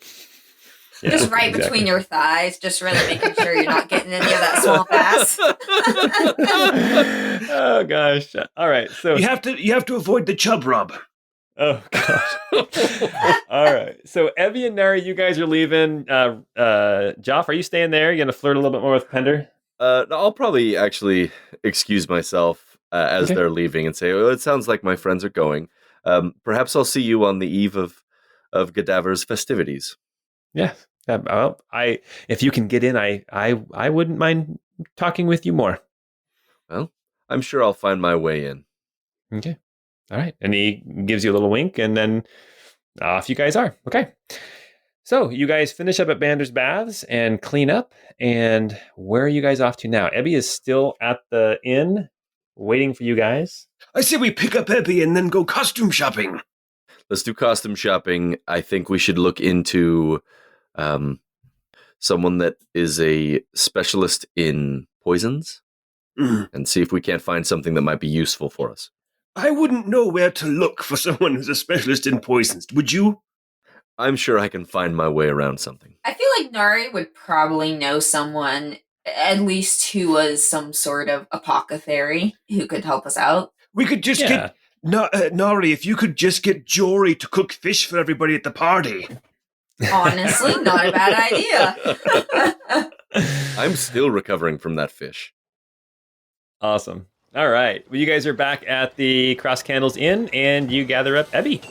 Yeah, just right between your thighs, just really making sure you're not getting any of that swamp ass. Oh gosh! All right, so you have to avoid the chub rub. Oh gosh! All right, so Evie and Nari, you guys are leaving. Joph, are you staying there? You gonna flirt a little bit more with Pender? I'll probably actually excuse myself as they're leaving and say, "Oh, it sounds like my friends are going. Perhaps I'll see you on the eve of Gadaver's festivities." Yeah. Well, if you can get in, I wouldn't mind talking with you more. Well, I'm sure I'll find my way in. Okay. All right. And he gives you a little wink, and then off you guys are. Okay. So you guys finish up at Bander's Baths and clean up. And where are you guys off to now? Ebby is still at the inn waiting for you guys. I say we pick up Ebby and then go costume shopping. Let's do costume shopping. I think we should look into someone that is a specialist in poisons and see if we can't find something that might be useful for us. I wouldn't know where to look for someone who's a specialist in poisons. Would you? I'm sure I can find my way around something. I feel like Nari would probably know someone, at least who was some sort of apothecary who could help us out. We could just get... Nari, if you could just get Jory to cook fish for everybody at the party. Honestly, not a bad idea. I'm still recovering from that fish. Awesome. All right. Well, you guys are back at the Cross Candles Inn, and you gather up Ebby.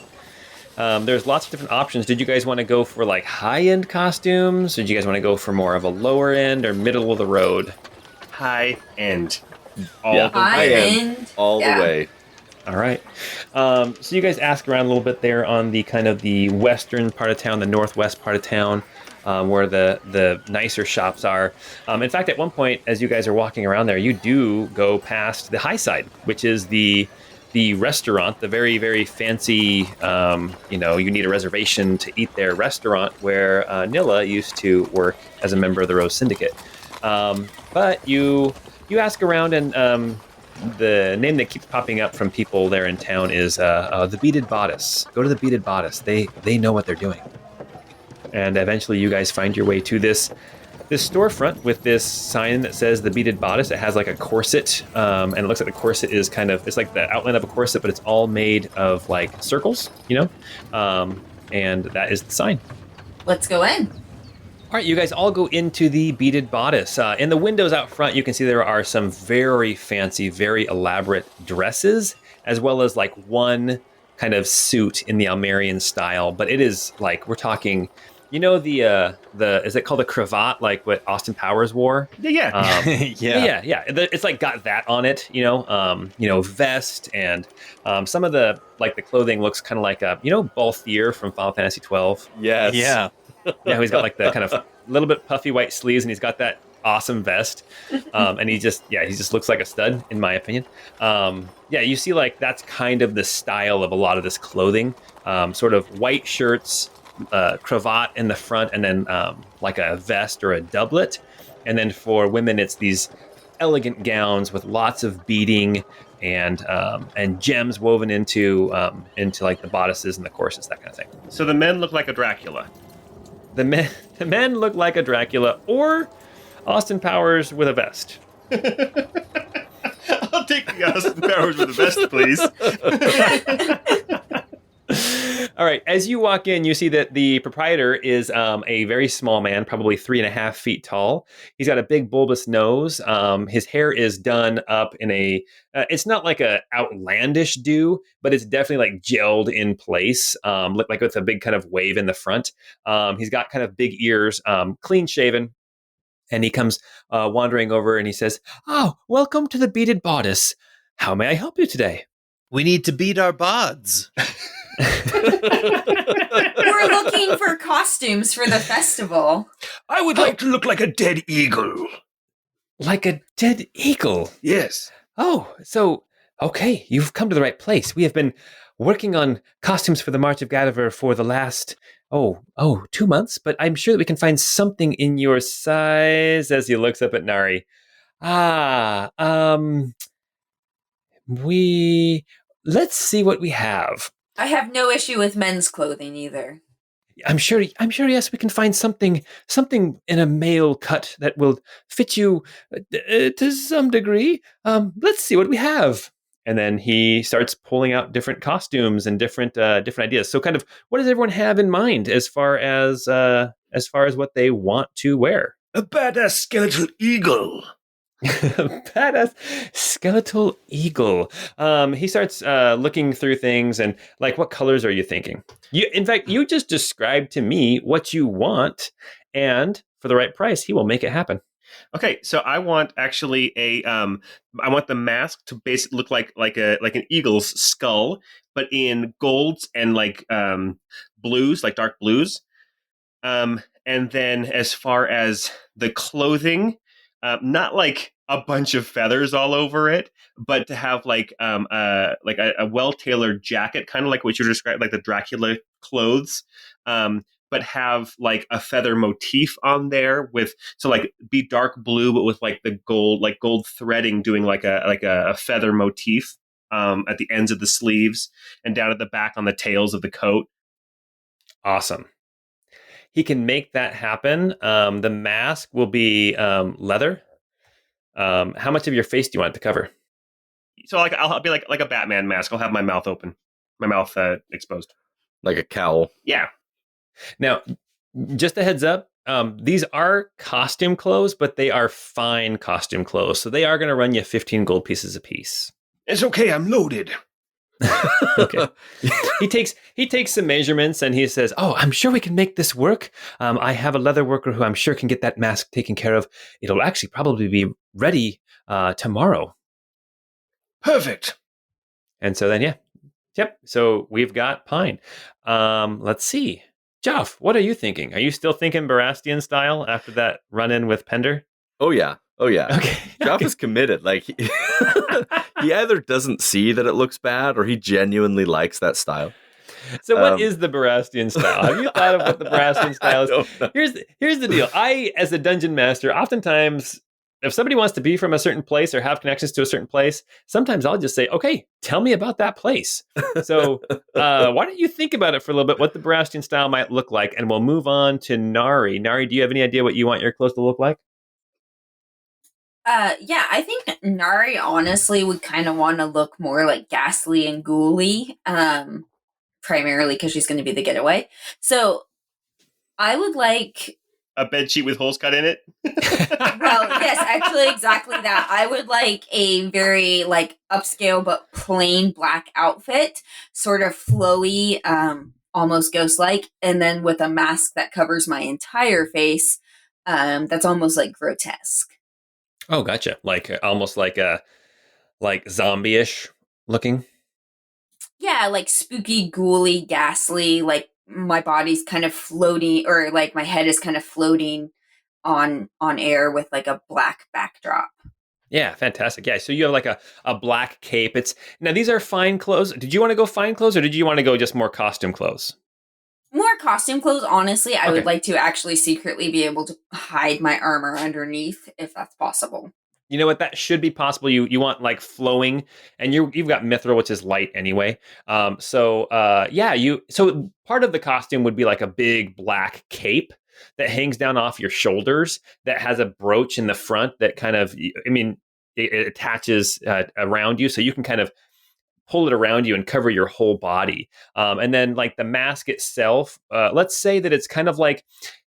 There's lots of different options. Did you guys want to go for like high-end costumes? Did you guys want to go for more of a lower end or middle of the road? High end. High end. All the way. All right. So you guys ask around a little bit there on the kind of the western part of town, the northwest part of town, where the nicer shops are. In fact, at one point, as you guys are walking around there, you do go past the high side, which is the restaurant, the very, very fancy, you need a reservation to eat there restaurant where Nilla used to work as a member of the Rose Syndicate. But you ask around, and the name that keeps popping up from people there in town is the Beaded Bodice. Go to the Beaded Bodice. They know what they're doing. And eventually you guys find your way to this storefront with this sign that says the Beaded Bodice. It has like a corset, and it looks like the corset is it's like the outline of a corset, but it's all made of like circles, and that is the sign. Let's go in. All right, you guys all go into the Beaded Bodice. In the windows out front, you can see there are some very fancy, very elaborate dresses, as well as like one kind of suit in the Almerian style. But it is like, we're talking, the is it called a cravat, like what Austin Powers wore? Yeah. Yeah. It's like got that on it, vest, and some of the clothing looks kind of like Balthier from Final Fantasy 12. Yes. Yeah. Yeah, he's got like the kind of little bit puffy white sleeves, and he's got that awesome vest. And he just looks like a stud, in my opinion. You see like that's kind of the style of a lot of this clothing. Sort of white shirts, cravat in the front, and then like a vest or a doublet. And then for women, it's these elegant gowns with lots of beading and gems woven into like the bodices and the corsets, that kind of thing. So the men look like a Dracula. The men look like a Dracula or Austin Powers with a vest. I'll take the Austin Powers with the vest, please. All right. As you walk in, you see that the proprietor is a very small man, probably 3.5 feet tall. He's got a big bulbous nose. His hair is done up in it's not like a outlandish do, but it's definitely like gelled in place, look like with a big kind of wave in the front. He's got kind of big ears, clean shaven. And he comes wandering over and he says, "Oh, welcome to the Beaded Bodice. How may I help you today?" We need to beat our bods. We're looking for costumes for the festival. I would like to look like a dead eagle. Like a dead eagle? Yes. Oh, so, okay, you've come to the right place. We have been working on costumes for the March of Gadaver for the last, 2 months, but I'm sure that we can find something in your size, as he looks up at Nari. Let's see what we have. I have no issue with men's clothing either. I'm sure, yes, we can find something in a male cut that will fit you to some degree. Let's see what we have. And then he starts pulling out different costumes and different ideas. So kind of, what does everyone have in mind as far as what they want to wear? A badass skeletal eagle. Badass skeletal eagle. He starts looking through things and like, what colors are you thinking? In fact, you just described to me what you want, and for the right price, he will make it happen. Okay, so I want actually I want the mask to basically look like an eagle's skull, but in golds and blues, like dark blues. And then as far as the clothing, not like a bunch of feathers all over it, but to have a well tailored jacket, kind of like what you described, like the Dracula clothes. But have like a feather motif on there be dark blue, but with like the gold threading, doing like a feather motif at the ends of the sleeves and down at the back on the tails of the coat. Awesome. He can make that happen. The mask will be leather. How much of your face do you want it to cover? So I'll be like a Batman mask. I'll have my mouth open, my mouth exposed, Like a cowl. Yeah. Now, just a heads up, these are costume clothes, but they are fine costume clothes. So they are going to run you 15 gold pieces a piece. It's okay. I'm loaded. Okay. He takes some measurements and he says, "Oh, I'm sure we can make this work. I have a leather worker who I'm sure can get that mask taken care of. It'll actually probably be ready tomorrow." Perfect. And so then, yep. So we've got Pine. Let's see. Joph, what are you thinking? Are you still thinking Barastian style after that run-in with Pender? Oh yeah. Okay. Joph is committed. Like he either doesn't see that it looks bad or he genuinely likes that style. So what is the Barastian style? Have you thought of what the Barastian style is? Here's the deal. I, as a dungeon master, oftentimes, if somebody wants to be from a certain place or have connections to a certain place, sometimes I'll just say, okay, tell me about that place. So why don't you think about it for a little bit, what the Barastian style might look like, and we'll move on to Nari. Nari, do you have any idea what you want your clothes to look like? Yeah, I think Nari honestly would kind of want to look more like ghastly and ghouly, primarily because she's going to be the getaway. So I would like a bed sheet with holes cut in it. Well, yes, actually, exactly that. I would like a very upscale but plain black outfit, sort of flowy, almost ghost-like, and then with a mask that covers my entire face. That's almost like grotesque. Oh, gotcha. Almost like zombie-ish looking. Yeah, like spooky, ghouly, ghastly. Like my body's kind of floating, or like my head is kind of floating on air with like a black backdrop. Yeah, fantastic. Yeah, so you have like a black cape. Now these are fine clothes. Did you want to go fine clothes or did you want to go just more costume clothes? More costume clothes, honestly. I would like to actually secretly be able to hide my armor underneath if that's possible. You know what? That should be possible. You want like flowing, and you've got mithril, which is light anyway. So part of the costume would be like a big black cape that hangs down off your shoulders that has a brooch in the front that kind of, it attaches around you, so you can kind of pull it around you and cover your whole body. And then like the mask itself, let's say that it's kind of like,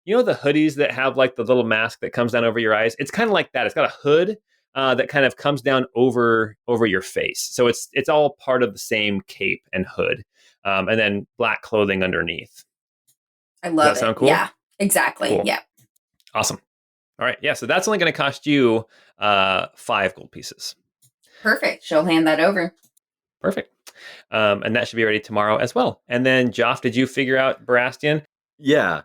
the hoodies that have like the little mask that comes down over your eyes. It's kind of like that. It's got a hood that kind of comes down over your face. So it's all part of the same cape and hood. And then black clothing underneath. I love it. Does that sound cool? Yeah, exactly. Cool. Yeah. Awesome. All right. Yeah. So that's only going to cost you 5 gold pieces. Perfect. She'll hand that over. Perfect. And that should be ready tomorrow as well. And then, Joph, did you figure out Barastian? Yeah.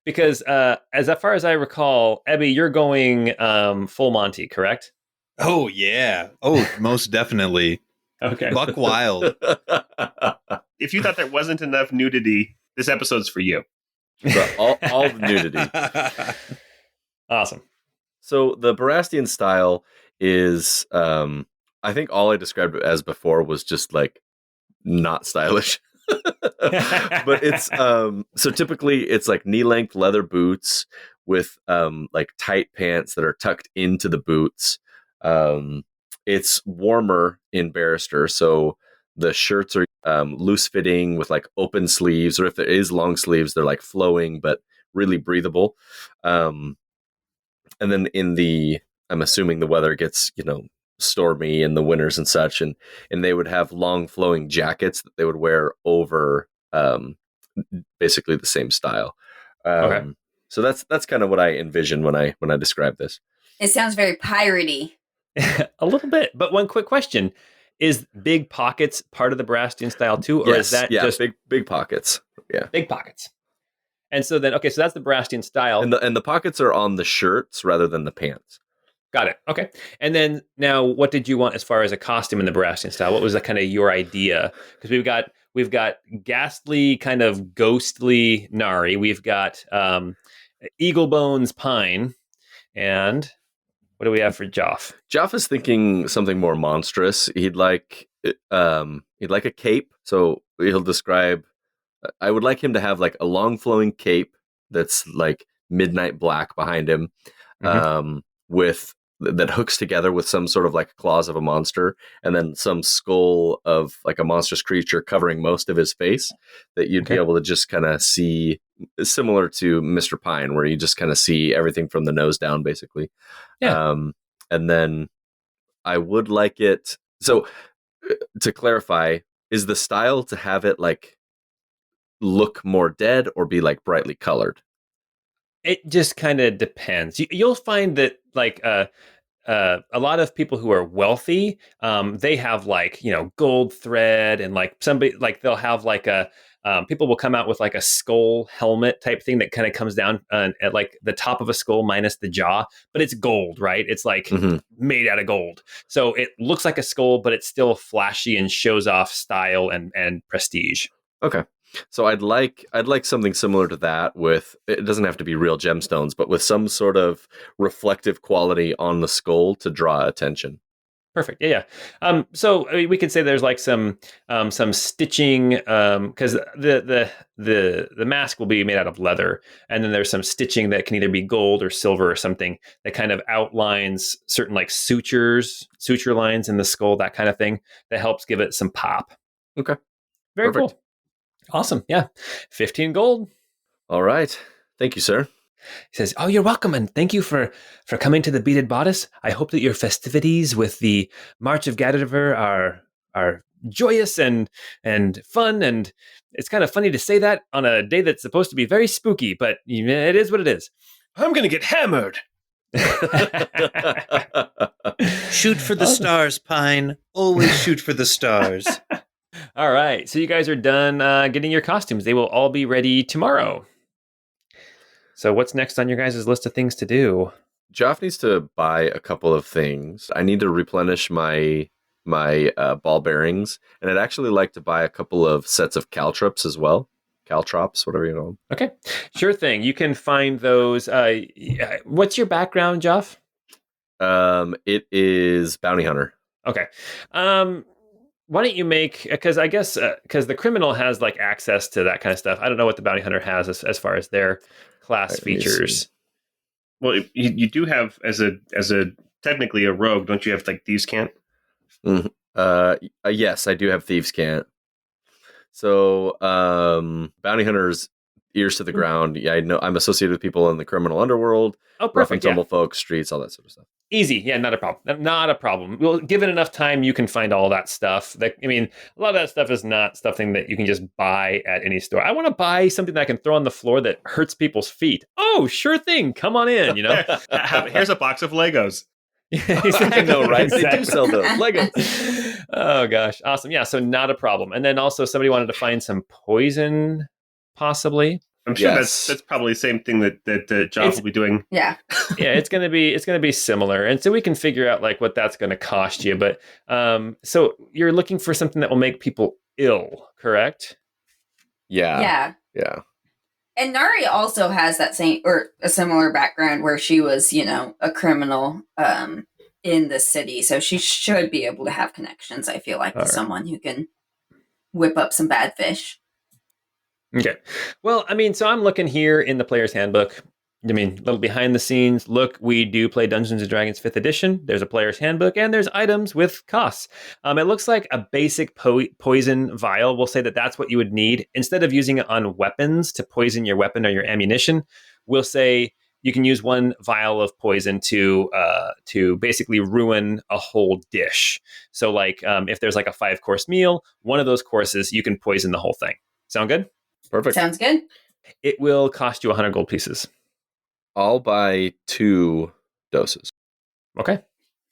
Because as far as I recall, Ebby, you're going full Monty, correct? Oh, yeah. Oh, most definitely. Okay. Buck wild. If you thought there wasn't enough nudity, this episode's for you. All the nudity. Awesome. So the Barastian style is, I think all I described it as before was just like not stylish. But it's so typically it's like knee-length leather boots with like tight pants that are tucked into the boots. It's warmer in Barrister, so the shirts are loose fitting with like open sleeves, or if there is long sleeves, they're like flowing but really breathable. And then I'm assuming the weather gets stormy in the winters and such, and they would have long flowing jackets that they would wear over basically the same style. Okay. So that's kind of what I envision when I describe this. It sounds very piratey. A little bit. But one quick question. Is big pockets part of the Barastian style too? Or is that just big pockets? Yeah. big pockets? And so then, okay, so that's the Barastian style. And the pockets are on the shirts rather than the pants. Got it. Okay. And then now what did you want as far as a costume in the Barastian style? What was the kind of your idea? Because we've got ghastly, kind of ghostly Nari. We've got Eagle Bones Pine. And what do we have for Joph? Joph is thinking something more monstrous. He'd like a cape. So he'll describe. I would like him to have like a long flowing cape that's like midnight black behind him, with that hooks together with some sort of like claws of a monster, and then some skull of like a monstrous creature covering most of his face that you'd be able to just kind of see, similar to Mr. Pine, where you just kind of see everything from the nose down, basically. Yeah. And then I would like it. So to clarify, is the style to have it like look more dead or be like brightly colored? It just kind of depends. You'll find that like a lot of people who are wealthy, they have like, gold thread, and like somebody like they'll have like people will come out with like a skull helmet type thing that kind of comes down at like the top of a skull minus the jaw, but it's gold, right? It's like made out of gold. So it looks like a skull, but it's still flashy and shows off style and prestige. Okay. So I'd like something similar to that, with, it doesn't have to be real gemstones, but with some sort of reflective quality on the skull to draw attention. Perfect. Yeah. So I mean, we could say there's like some stitching, because the mask will be made out of leather, and then there's some stitching that can either be gold or silver or something that kind of outlines certain like suture lines in the skull, that kind of thing, that helps give it some pop. Okay. Very Perfect. cool. Awesome. Yeah. 15 gold. All right. Thank you, sir. He says, "Oh, you're welcome, and thank you for coming to the Beaded Bodice. I hope that your festivities with the March of Gadiver are joyous and fun, and it's kind of funny to say that on a day that's supposed to be very spooky, but it is what it is." I'm going to get hammered. Shoot for the stars, Pine. Always shoot for the stars. All right. So you guys are done getting your costumes. They will all be ready tomorrow. So what's next on your guys' list of things to do? Joph needs to buy a couple of things. I need to replenish my ball bearings, and I'd actually like to buy a couple of sets of caltrops as well. Caltrops, whatever you know them. Okay. Sure thing. You can find those. What's your background, Joph? It is bounty hunter. Okay. Why don't you make, because I guess because the criminal has like access to that kind of stuff. I don't know what the bounty hunter has as far as their class features. Well, you do have as a technically a rogue, don't you have like thieves' cant? Yes, I do have thieves' cant. So bounty hunters, ears to the ground. Yeah, I know I'm associated with people in the criminal underworld. Oh, perfect. Rough and tumble folks, streets, all that sort of stuff. Easy. Yeah, not a problem. Not a problem. Well, given enough time, you can find all that stuff. A lot of that stuff is not something that you can just buy at any store. I want to buy something that I can throw on the floor that hurts people's feet. Oh, sure thing. Come on in, Here's a box of Legos. Exactly. I know, right? Exactly. They do sell those Legos. Oh, gosh. Awesome. Yeah, so not a problem. And then also somebody wanted to find some poison, possibly. I'm sure that's probably the same thing that Joph will be doing. Yeah. Yeah, it's gonna be similar, and so we can figure out like what that's gonna cost you. But so you're looking for something that will make people ill, correct? Yeah. And Nari also has that same or a similar background where she was, a criminal in the city, so she should be able to have connections. I feel like with someone who can whip up some bad fish. Okay. Well, so I'm looking here in the player's handbook. A little behind the scenes. Look, we do play Dungeons & Dragons 5th edition. There's a player's handbook, and there's items with costs. It looks like a basic poison vial. We'll say that that's what you would need. Instead of using it on weapons to poison your weapon or your ammunition, we'll say you can use one vial of poison to basically ruin a whole dish. So like if there's like a 5-course meal, one of those courses, you can poison the whole thing. Sound good? Perfect. Sounds good. It will cost you 100 gold pieces. I'll buy 2 doses. Okay.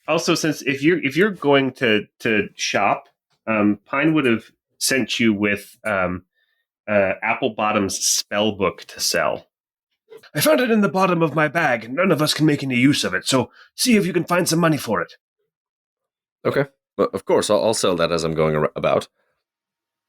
Also, since if you're going to shop, Pine would have sent you with Apple Bottom's spell book to sell. I found it in the bottom of my bag. None of us can make any use of it, so see if you can find some money for it. Okay. Well, of course, I'll sell that as I'm going about.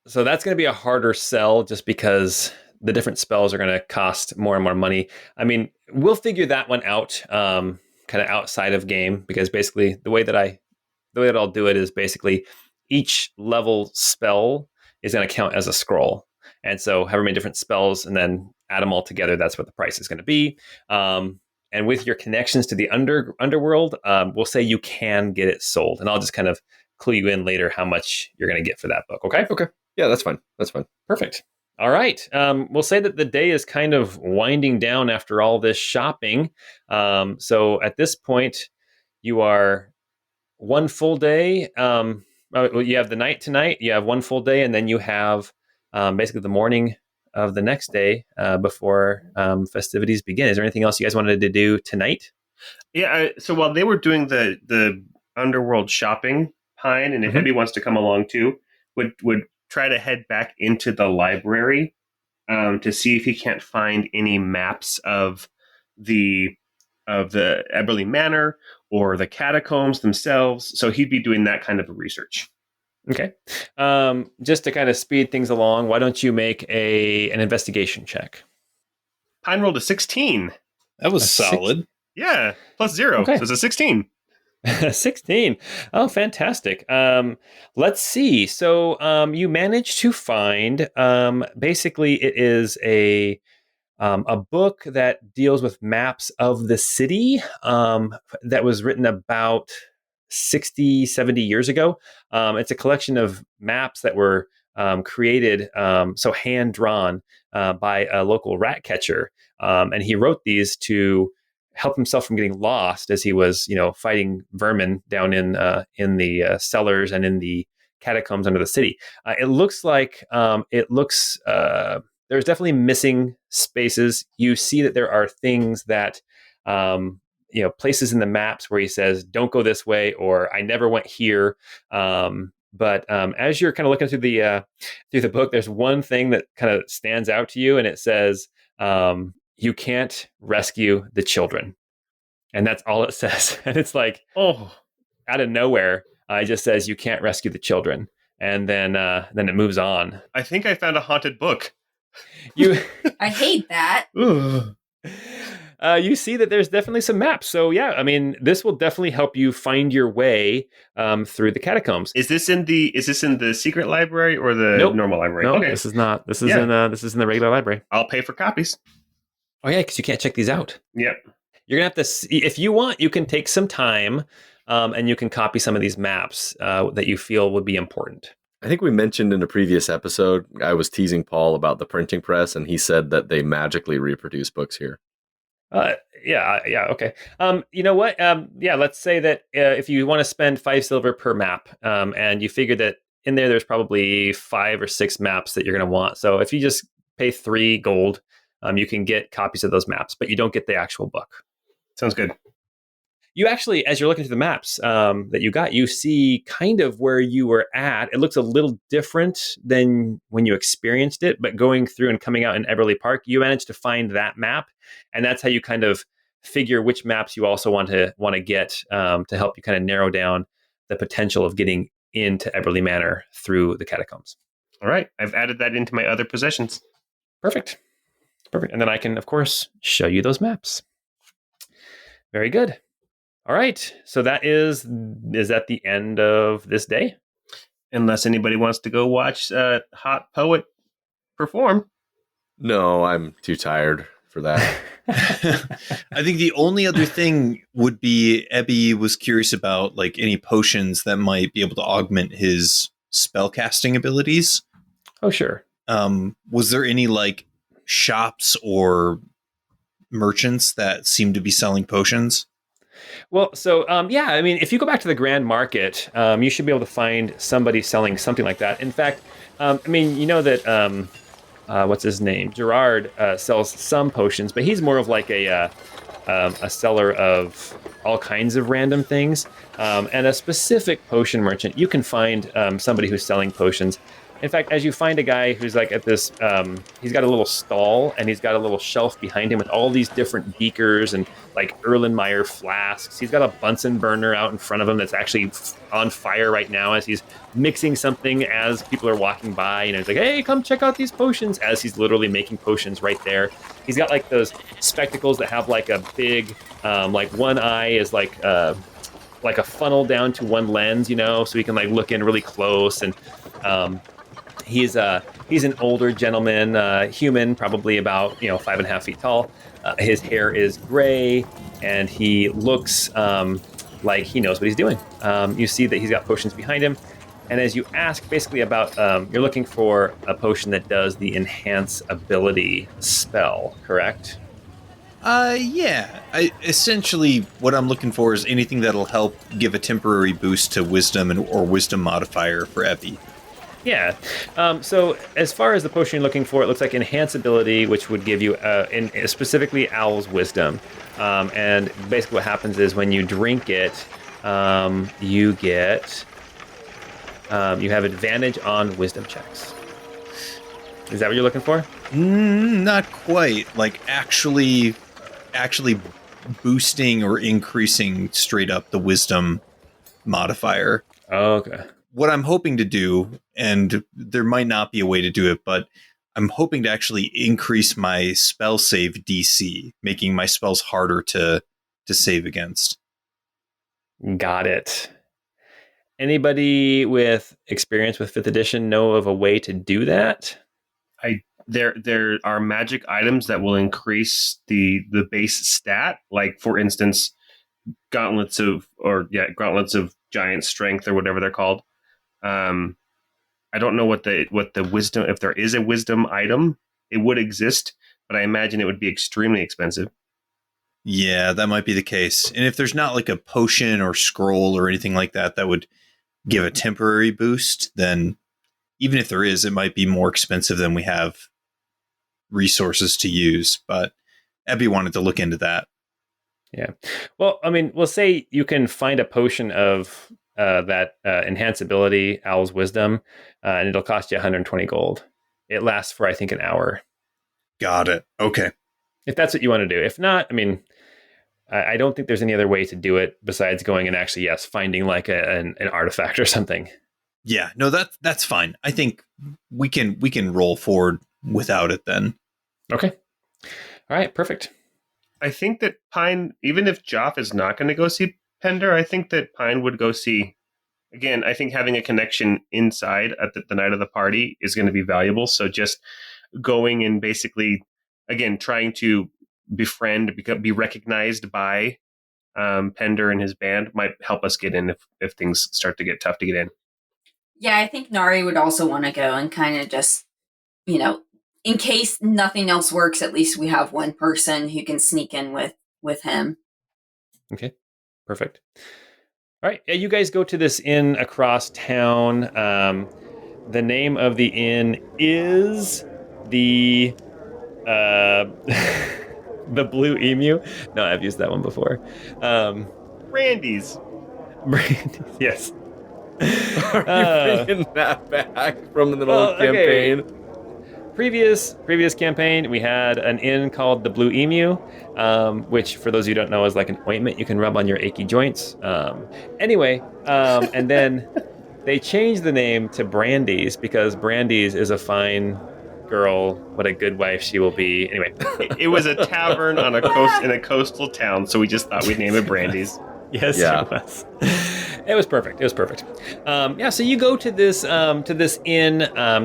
So that's going to be a harder sell just because the different spells are going to cost more and more money. I mean, we'll figure that one out kind of outside of game, because basically the way that I'll do it is basically each level spell is going to count as a scroll. And so however many different spells, and then add them all together, that's what the price is going to be. And with your connections to the underworld, we'll say you can get it sold. And I'll just kind of clue you in later how much you're going to get for that book. Okay? Okay. Yeah, that's fine. That's fine. Perfect. All right. We'll say that the day is kind of winding down after all this shopping. So at this point, you are one full day. You have the night tonight, you have one full day, and then you have basically the morning of the next day before festivities begin. Is there anything else you guys wanted to do tonight? Yeah, so while they were doing the underworld shopping, Pine, and if Mhm. Ebby wants to come along too, would try to head back into the library to see if he can't find any maps of the Eberly Manor or the catacombs themselves. So he'd be doing that kind of research. Okay. Just to kind of speed things along, why don't you make an investigation check? Pine rolled a 16. That was A solid. Yeah, plus 0. Okay. So it's a 16. 16. Oh, fantastic. Let's see. So you managed to find basically it is a book that deals with maps of the city that was written about 60, 70 years ago. It's a collection of maps that were created, so hand drawn by a local rat catcher. And he wrote these to help himself from getting lost as he was, fighting vermin down in the cellars and in the catacombs under the city. It looks like there's definitely missing spaces. You see that there are things that, places in the maps where he says, don't go this way, or I never went here. But as you're kind of looking through the book, there's one thing that kind of stands out to you, and it says, you can't rescue the children. And that's all it says. And it's like, Oh, out of nowhere, it just says, you can't rescue the children. And then it moves on. I think I found a haunted book. You I hate that. Ugh. you see that there's definitely some maps. So yeah, I mean, this will definitely help you find your way through the catacombs. Is this in the secret library or the Nope. normal library? No, Okay, this is not. This is Yeah. this is in the regular library. I'll pay for copies. Oh yeah, because you can't check these out. Yep. You're gonna have to see, if you want, you can take some time and you can copy some of these maps that you feel would be important. I think we mentioned in a previous episode, I was teasing Paul about the printing press, and he said that they magically reproduce books here. Yeah, okay. You know what? Let's say that if you want to spend 5 silver per map, and you figure that in there's probably 5 or 6 maps that you're going to want. So if you just pay 3 gold, you can get copies of those maps, but you don't get the actual book. Sounds good. You actually, as you're looking through the maps that you got, you see kind of where you were at. It looks a little different than when you experienced it, but going through and coming out in Eberly Park, you managed to find that map, and that's how you kind of figure which maps you also want to get to help you kind of narrow down the potential of getting into Eberly Manor through the catacombs. All right, I've added that into my other possessions. Perfect. And then I can, of course, show you those maps. Very good. All right. So that is that the end of this day? Unless anybody wants to go watch Hot Poet perform. No, I'm too tired for that. I think the only other thing would be Ebby was curious about like any potions that might be able to augment his spellcasting abilities. Oh, sure. Was there any like shops or merchants that seem to be selling potions? Well, so I mean, if you go back to the Grand Market, you should be able to find somebody selling something like that. In fact, I mean, you know that what's his name? Gerard sells some potions, but he's more of like a a seller of all kinds of random things, and a specific potion merchant. You can find somebody who's selling potions. In fact, as you find a guy who's like at this, he's got a little stall and he's got a little shelf behind him with all these different beakers and like Erlenmeyer flasks. He's got a Bunsen burner out in front of him that's actually on fire right now as he's mixing something as people are walking by. You know, he's like, hey, come check out these potions, as he's literally making potions right there. He's got like those spectacles that have like a big, like one eye is like a funnel down to one lens, you know, so he can like look in really close. And he's an older gentleman, human, probably about 5.5 feet tall. His hair is gray, and he looks like he knows what he's doing. You see that he's got potions behind him, and as you ask basically about, you're looking for a potion that does the enhance ability spell, correct? Yeah. Essentially, what I'm looking for is anything that'll help give a temporary boost to wisdom or wisdom modifier for Evie. Yeah. So as far as the potion you're looking for, it looks like enhance ability, which would give you specifically Owl's wisdom. And basically what happens is when you drink it, you have advantage on wisdom checks. Is that what you're looking for? Not quite. Like actually boosting or increasing straight up the wisdom modifier. Okay. What I'm hoping to do, and there might not be a way to do it, but I'm hoping to actually increase my spell save DC, making my spells harder to save against. Got it. Anybody with experience with 5th edition know of a way to do that? There are magic items that will increase the base stat, like for instance, gauntlets of giant strength or whatever they're called. I don't know what the wisdom, if there is a wisdom item, it would exist, but I imagine it would be extremely expensive. Yeah, that might be the case. And if there's not like a potion or scroll or anything like that that would give a temporary boost, then even if there is, it might be more expensive than we have resources to use. But Ebby wanted to look into that. Yeah. Well, I mean, we'll say you can find a potion of that enhance ability, Owl's Wisdom, and it'll cost you 120 gold. It lasts for, I think, an hour. Got it. Okay. If that's what you want to do. If not, I mean, I don't think there's any other way to do it besides going and actually, yes, finding like an artifact or something. Yeah, no, that's fine. I think we can roll forward without it then. Okay. All right, perfect. I think that Pine, even if Joph is not going to go see Pender, I think that Pine would go see. Again, I think having a connection inside at the night of the party is going to be valuable. So just going and basically, again, trying to befriend, be recognized by Pender and his band might help us get in if things start to get tough to get in. Yeah, I think Nari would also want to go and kind of just, in case nothing else works, at least we have one person who can sneak in with him. Okay, perfect. All right, you guys go to this inn across town. The name of the inn is the the Blue Emu. No, I've used that one before. Brandy's. Brandy's, yes. Are you bringing that back from the old campaign? Okay. Previous campaign, we had an inn called the Blue Emu, which, for those of you who don't know, is like an ointment you can rub on your achy joints. And then they changed the name to Brandy's because Brandy's is a fine girl. What a good wife she will be. Anyway, it was a tavern on in a coastal town, so we just thought we'd name it Brandy's. Yes, yeah. It was. It was perfect. So you go to this inn,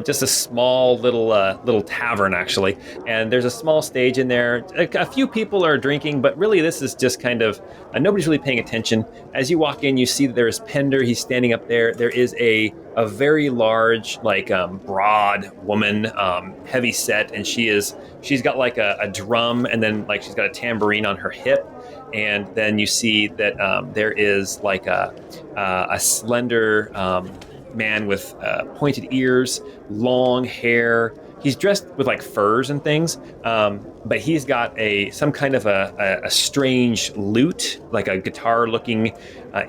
just a small little tavern actually, and there's a small stage in there. A few people are drinking, but really this is just kind of nobody's really paying attention. As you walk in, you see that there is Pender. He's standing up there. There is a very large, broad woman, heavy set, and she's got like a drum, and then like she's got a tambourine on her hip. And then you see that there is like a slender man with pointed ears, long hair, he's dressed with like furs and things, but he's got some kind of a strange lute, like a guitar-looking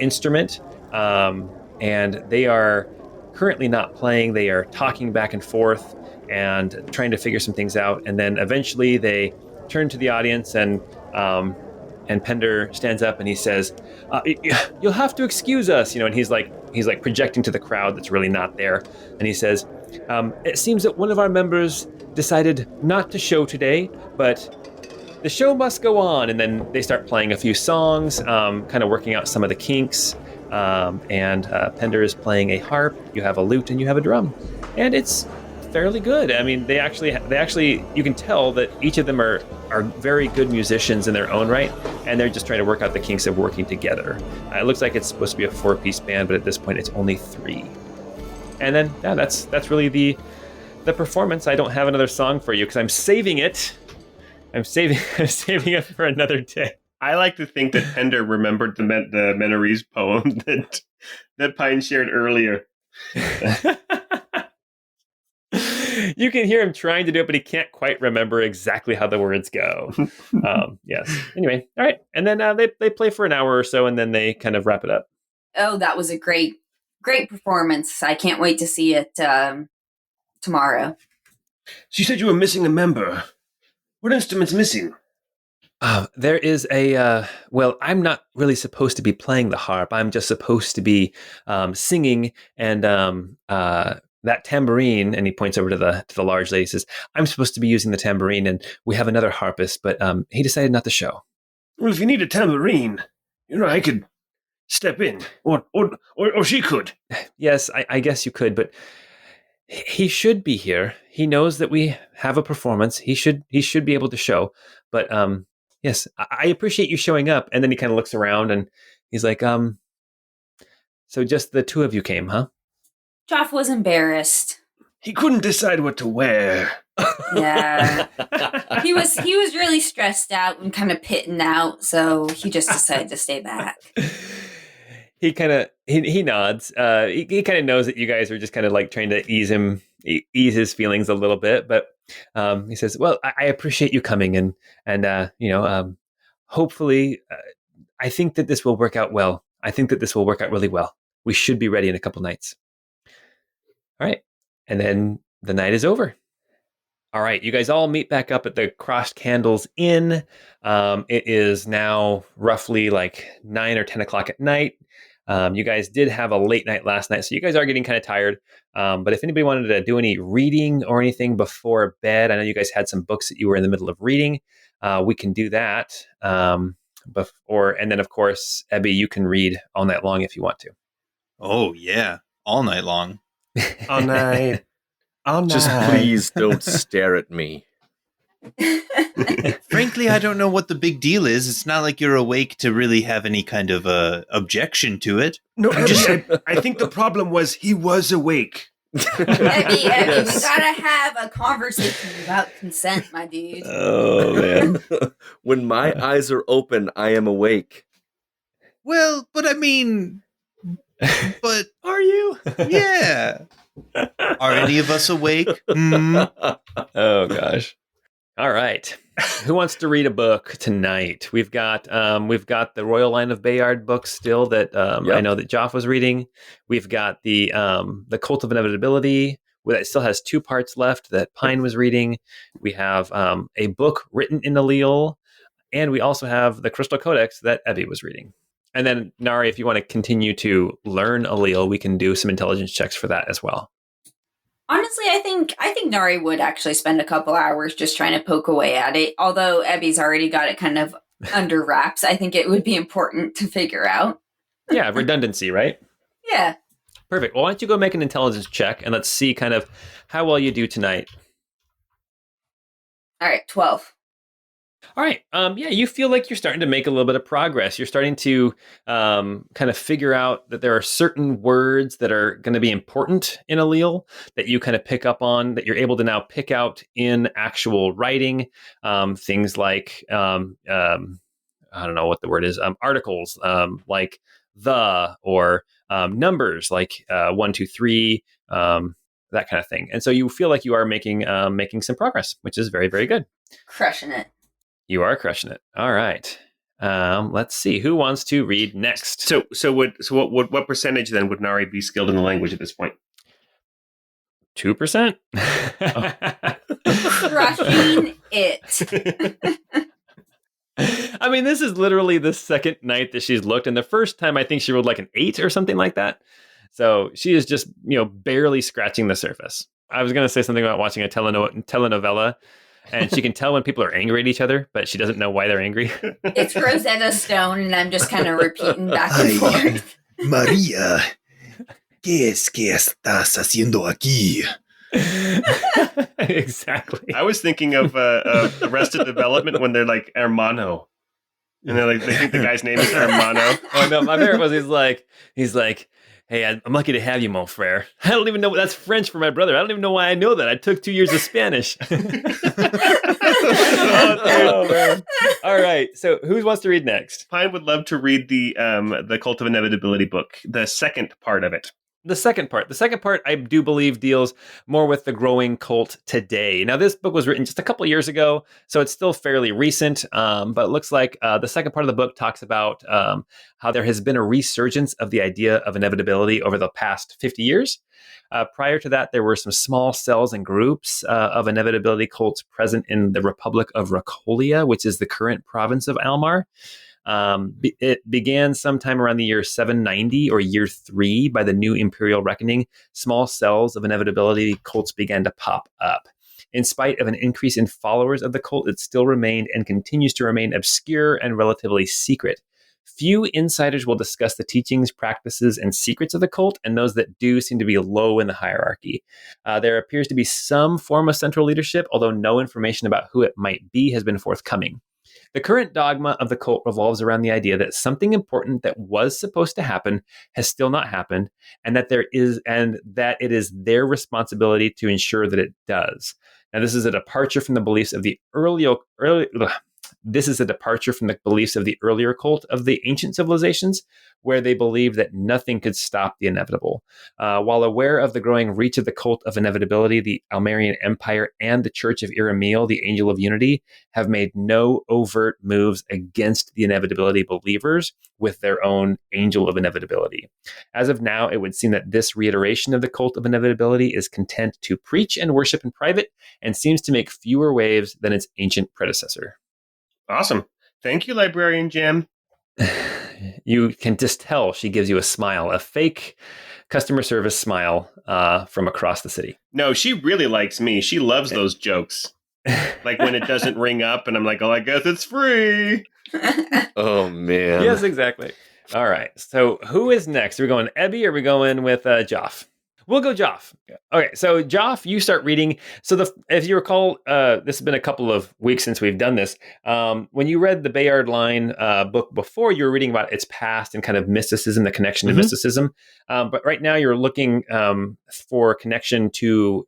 instrument, and they are currently not playing. They are talking back and forth and trying to figure some things out. And then eventually they turn to the audience, and Pender stands up and he says, "You'll have to excuse us," and he's like projecting to the crowd that's really not there, and he says, "It seems that one of our members decided not to show today, but the show must go on." And then they start playing a few songs, kind of working out some of the kinks. And Pender is playing a harp. You have a lute and you have a drum, and it's fairly good. I mean, they actually, you can tell that each of them are very good musicians in their own right, and they're just trying to work out the kinks of working together. It looks like it's supposed to be a 4-piece band, but at this point, it's only 3. And then that's really the performance. I don't have another song for you because I'm saving it. I'm saving it for another day. I like to think that Pender remembered the Menorese poem that Pine shared earlier. You can hear him trying to do it, but he can't quite remember exactly how the words go. Yes. Anyway, all right. And then they play for an hour or so, and then they kind of wrap it up. Oh, that was a great performance. I can't wait to see it tomorrow. So you said you were missing a member. What instrument's missing? There is well, I'm not really supposed to be playing the harp. I'm just supposed to be singing, and that tambourine, and he points over to the large lady, says, "I'm supposed to be using the tambourine, and we have another harpist, but he decided not to show." Well, if you need a tambourine, I could step in, or she could. Yes, I guess you could, but he should be here. He knows that we have a performance. He should be able to show, but yes, I appreciate you showing up. And then he kind of looks around and he's like, "So just the 2 of you came, huh?" Joph was embarrassed. He couldn't decide what to wear. Yeah. He was really stressed out and kind of pitting out, so he just decided to stay back. He kind of he nods. He kind of knows that you guys are just kind of like trying to ease his feelings a little bit, but he says, "Well, I appreciate you coming, and hopefully, I think that this will work out well. I think that this will work out really well. We should be ready in a couple nights." All right, and then the night is over. All right, you guys all meet back up at the Crossed Candles Inn. It is now roughly like 9 or 10 o'clock at night. You guys did have a late night last night, so you guys are getting kind of tired. But if anybody wanted to do any reading or anything before bed, I know you guys had some books that you were in the middle of reading. We can do that. And then, of course, Ebby, you can read all night long if you want to. Oh, yeah. All night long. All night. All night. Just please don't stare at me. Frankly, I don't know what the big deal is. It's not like you're awake to really have any kind of objection to it. No, I think the problem was he was awake. Ebby, we gotta have a conversation about consent, my dude. Oh, man. When my eyes are open, I am awake. Well, but I mean... But are you? Yeah. Are any of us awake? Mm. Oh gosh. All right. Who wants to read a book tonight? We've got the Royal Line of Bayard book still that Yep. I know that Joph was reading. We've got the Cult of Inevitability that still has 2 parts left that Pine was reading. We have a book written in Allele, and we also have the Crystal Codex that Ebby was reading. And then, Nari, if you want to continue to learn Allele, we can do some intelligence checks for that as well. Honestly, I think Nari would actually spend a couple hours just trying to poke away at it. Although Ebby's already got it kind of under wraps, I think it would be important to figure out. Yeah, redundancy, right? Yeah. Perfect. Well, why don't you go make an intelligence check, and let's see kind of how well you do tonight. All right, 12. All right. Yeah, you feel like you're starting to make a little bit of progress. You're starting to kind of figure out that there are certain words that are going to be important in Allele that you kind of pick up on, that you're able to now pick out in actual writing. Things like, I don't know what the word is, articles like the, or numbers like 1, 2, 3, that kind of thing. And so you feel like you are making some progress, which is very, very good. Crushing it. You are crushing it. All right. Let's see who wants to read next. What percentage then would Nari be skilled in the language at this point? 2%. Crushing it. I mean, this is literally the second night that she's looked, and the first time I think she rolled like an 8 or something like that. So she is just, barely scratching the surface. I was going to say something about watching a telenovela, and she can tell when people are angry at each other, but she doesn't know why they're angry. It's Rosetta Stone, and I'm just kind of repeating back and forth. María, ¿qué es que estás haciendo aquí? Exactly. I was thinking of Arrested Development when they're like hermano, and they think the guy's name is hermano. Oh no, my favorite was he's like, hey, I'm lucky to have you, mon frere. I don't even know that's French for my brother. I don't even know why I know that. I took 2 years of Spanish. Oh, man. All right. So who wants to read next? Pine would love to read the Cult of Inevitability book, the second part of it. The second part, I do believe, deals more with the growing cult today. Now, this book was written just a couple of years ago, so it's still fairly recent, but it looks like the second part of the book talks about how there has been a resurgence of the idea of inevitability over the past 50 years. Prior to that, there were some small cells and groups of inevitability cults present in the Republic of Racolia, which is the current province of Almar. It began sometime around the year 790 or year 3 by the new imperial reckoning. Small cells of inevitability cults began to pop up. In spite of an increase in followers of the cult, it still remained and continues to remain obscure and relatively secret. Few insiders will discuss the teachings, practices, and secrets of the cult, and those that do seem to be low in the hierarchy. There appears to be some form of central leadership, although no information about who it might be has been forthcoming. The current dogma of the cult revolves around the idea that something important that was supposed to happen has still not happened, and that it is their responsibility to ensure that it does. Now, this is a departure from the beliefs of the earlier cult of the ancient civilizations, where they believed that nothing could stop the inevitable. While aware of the growing reach of the cult of inevitability, the Almarian Empire and the Church of Iramiel, the Angel of Unity, have made no overt moves against the inevitability believers with their own Angel of Inevitability. As of now, it would seem that this reiteration of the cult of inevitability is content to preach and worship in private and seems to make fewer waves than its ancient predecessor. Awesome. Thank you, Librarian Jam. You can just tell she gives you a smile, a fake customer service smile from across the city. No, she really likes me. She loves those jokes. Like when it doesn't ring up and I'm like, oh, I guess it's free. Oh, man. Yes, exactly. All right. So who is next? Are we going Ebby or are we going with Joph? We'll go Joph. Okay, so Joph, you start reading. So if you recall, this has been a couple of weeks since we've done this. When you read the Bayard Line book before, you were reading about its past and kind of mysticism, the connection to mysticism. But right now you're looking for connection to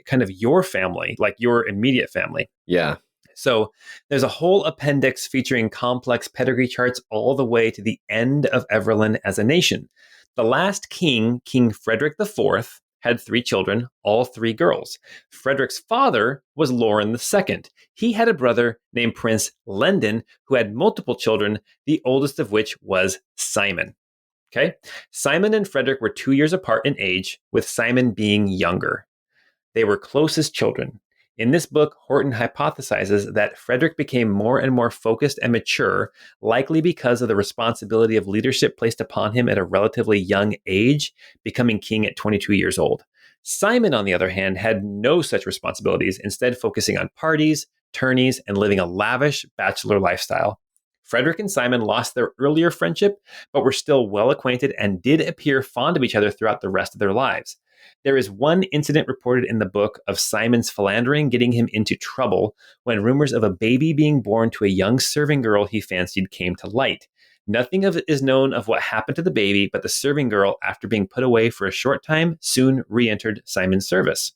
kind of your family, like your immediate family. Yeah. So there's a whole appendix featuring complex pedigree charts all the way to the end of Everlyn as a nation. The last king, King Frederick IV, had 3 children, all 3 girls. Frederick's father was Lauren II. He had a brother named Prince Lendon who had multiple children, the oldest of which was Simon. Okay? Simon and Frederick were 2 years apart in age, with Simon being younger. They were closest children. In this book, Horton hypothesizes that Frederick became more and more focused and mature, likely because of the responsibility of leadership placed upon him at a relatively young age, becoming king at 22 years old. Simon, on the other hand, had no such responsibilities, instead focusing on parties, tourneys, and living a lavish bachelor lifestyle. Frederick and Simon lost their earlier friendship, but were still well acquainted and did appear fond of each other throughout the rest of their lives. There is one incident reported in the book of Simon's philandering getting him into trouble when rumors of a baby being born to a young serving girl he fancied came to light. Nothing of it is known of what happened to the baby, but the serving girl, after being put away for a short time, soon re-entered Simon's service.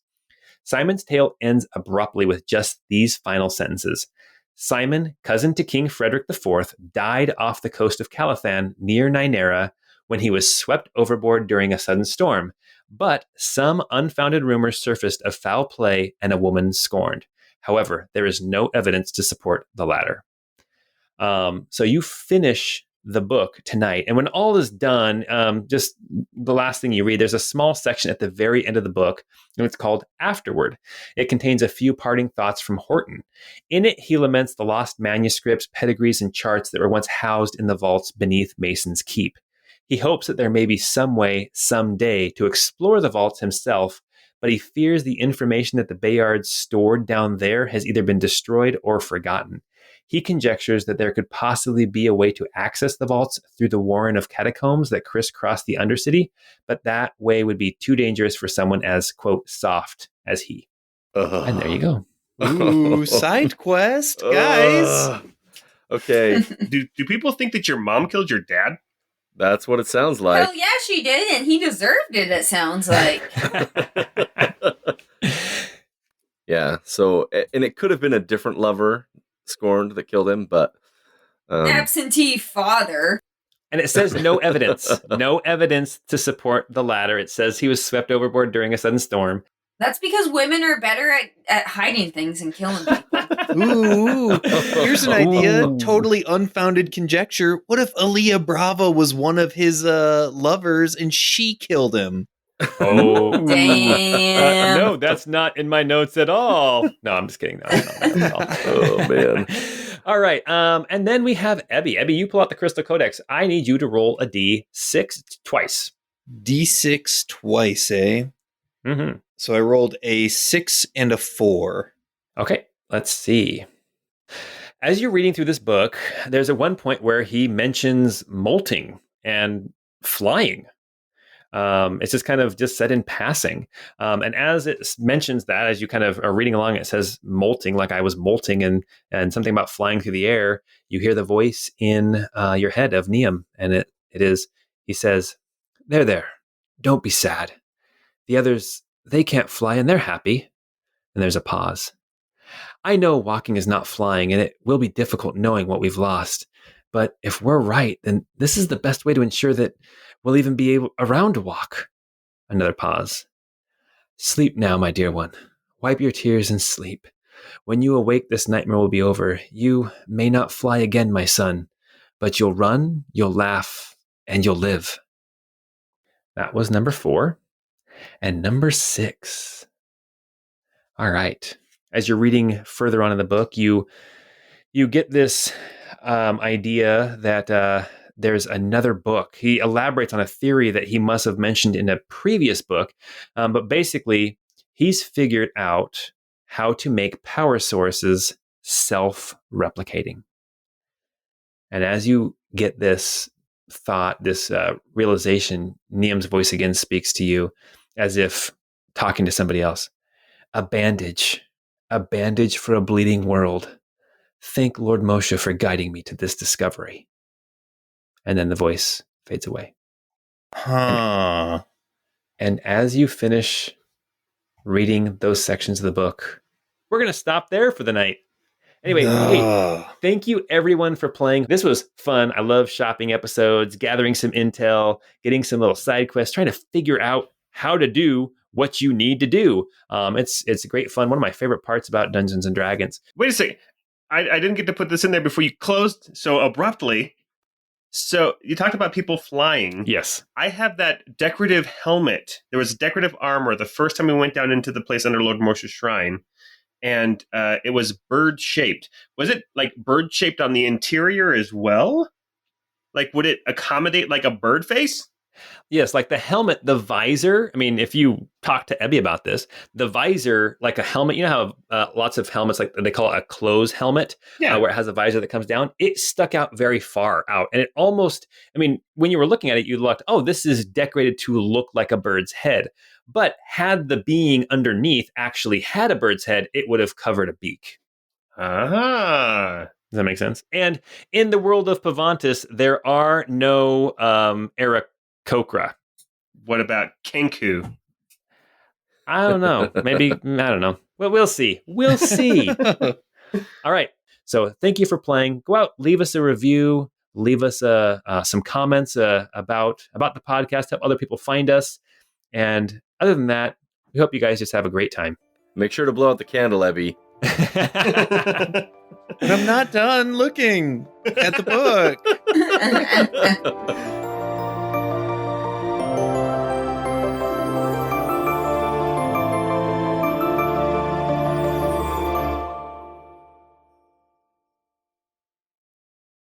Simon's tale ends abruptly with just these final sentences. Simon, cousin to King Frederick IV, died off the coast of Calathan near Ninera when he was swept overboard during a sudden storm. But some unfounded rumors surfaced of foul play and a woman scorned. However, there is no evidence to support the latter. So you finish the book tonight. And when all is done, just the last thing you read, there's a small section at the very end of the book, and it's called Afterward. It contains a few parting thoughts from Horton. In it, he laments the lost manuscripts, pedigrees, and charts that were once housed in the vaults beneath Mason's Keep. He hopes that there may be some way, someday, to explore the vaults himself, but he fears the information that the Bayards stored down there has either been destroyed or forgotten. He conjectures that there could possibly be a way to access the vaults through the warren of catacombs that crisscross the Undercity, but that way would be too dangerous for someone as, quote, soft as he. And there you go. Ooh, side quest, guys. Okay, Do people think that your mom killed your dad? that's what it sounds like. Hell yeah, she did, and he deserved it sounds like. Yeah, so, and it could have been a different lover, Scorned, that killed him, but... Absentee father. And it says no evidence. No evidence to support the latter. It says he was swept overboard during a sudden storm. That's because women are better at hiding things and killing people. Ooh, here's an idea. Ooh. Totally unfounded conjecture. What if Aaliyah Bravo was one of his lovers and she killed him? Oh, Damn. no, that's not in my notes at all. No, I'm just kidding. No, at all. Oh, man. All right. And then we have Ebby. Ebby, you pull out the Crystal Codex. I need you to roll a D6 twice. D6 twice, eh? Mm-hmm. So I rolled a 6 and a 4. Okay, let's see. As you're reading through this book, there's a one point where he mentions molting and flying. It's just kind of just said in passing. And as it mentions that, as you kind of are reading along, it says molting, like I was molting, and something about flying through the air. You hear the voice in your head of Neum, and it is, he says, there, don't be sad. The others, they can't fly and they're happy. And there's a pause. I know walking is not flying, and it will be difficult knowing what we've lost. But if we're right, then this is the best way to ensure that we'll even be around to walk. Another pause. Sleep now, my dear one. Wipe your tears and sleep. When you awake, this nightmare will be over. You may not fly again, my son, but you'll run, you'll laugh, and you'll live. That was number 4. And number 6. All right. As you're reading further on in the book, you get this idea that there's another book. He elaborates on a theory that he must have mentioned in a previous book, but basically he's figured out how to make power sources self-replicating. And as you get this thought, this realization, Neum's voice again speaks to you as if talking to somebody else. A bandage for a bleeding world. Thank Lord Moshe for guiding me to this discovery. And then the voice fades away. Huh. And as you finish reading those sections of the book, we're going to stop there for the night. Anyway, hey, thank you everyone for playing. This was fun. I love shopping episodes, gathering some intel, getting some little side quests, trying to figure out how to do what you need to do. It's great fun. One of my favorite parts about Dungeons and Dragons. Wait a second. I didn't get to put this in there before you closed so abruptly. So you talked about people flying. Yes. I have that decorative helmet. There was decorative armor the first time we went down into the place under Lord Moshe's shrine. And it was bird-shaped. Was it like bird-shaped on the interior as well? Like, would it accommodate like a bird face? Yes, like the helmet, the visor. I mean, if you talk to Ebby about this, the visor, like a helmet, you know how lots of helmets, like they call it a close helmet, where it has a visor that comes down. It stuck out very far out. And it almost, I mean, when you were looking at it, you looked, oh, this is decorated to look like a bird's head. But had the being underneath actually had a bird's head, it would have covered a beak. Ah. Does that make sense? And in the world of Pavantis, there are no Aarakocra. What about Kenku? I don't know. Maybe, I don't know. Well, we'll see. We'll see. All right. So thank you for playing. Go out, leave us a review, leave us some comments about the podcast, help other people find us. And other than that, we hope you guys just have a great time. Make sure to blow out the candle, Ebby. But I'm not done looking at the book.